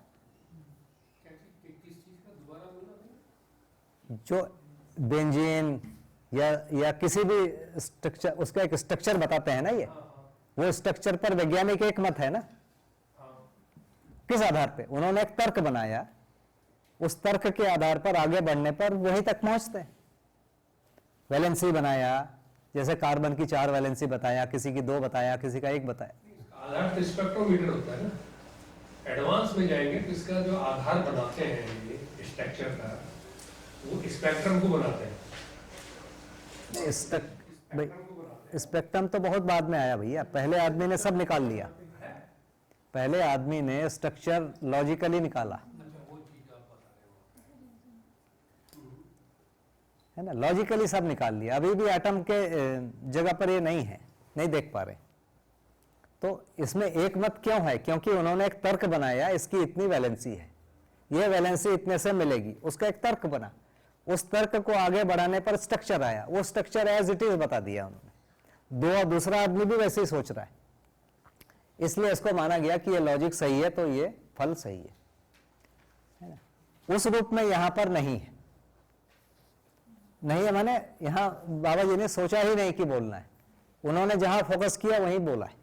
Speaker 1: जो बेंजीन या किसी भी स्ट्रक्चर, उसका एक स्ट्रक्चर बताते हैं ना, ये वो स्ट्रक्चर पर वैज्ञानिक एकमत है ना। किस आधार पे? उन्होंने एक तर्क बनाया, उस तर्क के आधार पर आगे बढ़ने पर वहीं तक पहुंचते हैं। वैलेंसी बनाया, जैसे कार्बन की 4 वैलेंसी बताया, किसी की 2 बताया, किसी का 1 बताया।
Speaker 10: आधार तो स्पेक्ट्रोमीटर होता है ना। एडवांस में जाएंगे तो इसका जो आधार बनाते हैं ये स्ट्रक्चर का, वो स्पेक्ट्रम को बनाते हैं।
Speaker 1: स्पेक्ट्रम तो बहुत बाद में आया भैया, पहले आदमी ने सब निकाल लिया। पहले आदमी ने स्ट्रक्चर लॉजिकली निकाला, है ना, लॉजिकली सब निकाल लिया। अभी भी एटम के जगह पर ये नहीं है, नहीं देख पा रहे। तो इसमें एक मत क्यों है? क्योंकि उन्होंने एक तर्क बनाया, इसकी इतनी वैलेंसी है, ये वैलेंसी इतने से मिलेगी, उसका एक तर्क बना। उस तर्क को आगे बढ़ाने पर स्ट्रक्चर आया, वो स्ट्रक्चर एज इट इज बता दिया उन्होंने। दूसरा आदमी भी वैसे ही सोच रहा है, इसलिए इसको माना गया कि ये लॉजिक सही है तो ये फल सही है ना। उस रूप में यहां पर नहीं है, नहीं है माने यहां बाबा जी ने सोचा ही नहीं कि बोलना है, उन्होंने जहां फोकस किया वहीं बोला है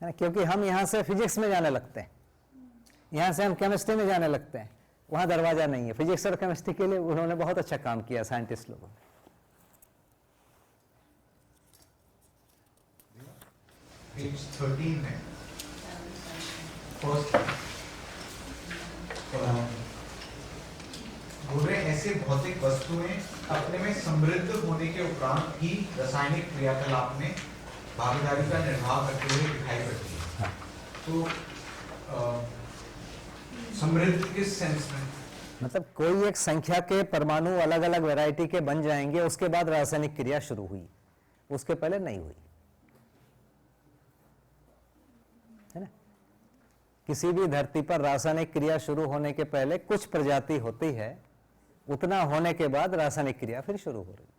Speaker 1: ना। क्योंकि हम यहां से फिजिक्स में जाने लगते हैं, यहां से हम केमिस्ट्री में जाने लगते हैं, वहां दरवाजा नहीं है। फिजिक्स और केमिस्ट्री के लिए उन्होंने बहुत अच्छा काम किया साइंटिस्ट लोगों ने।
Speaker 5: पेज 13 है, फर्स्ट बोल रहे ऐसे भौतिक वस्तुएं अपने में समृद्ध होने के उपरांत भी रासायनिक क्रियाकलाप में भागीदारी का निर्वाह करते हुए दिखाई पड़ती है। तो समृद्ध किस सेंस में?
Speaker 1: मतलब कोई एक संख्या के परमाणु अलग अलग वैरायटी के बन जाएंगे, उसके बाद रासायनिक क्रिया शुरू हुई, उसके पहले नहीं हुई, है ना। किसी भी धरती पर रासायनिक क्रिया शुरू होने के पहले कुछ प्रजाति होती है, उतना होने के बाद रासायनिक क्रिया फिर शुरू हो रही है।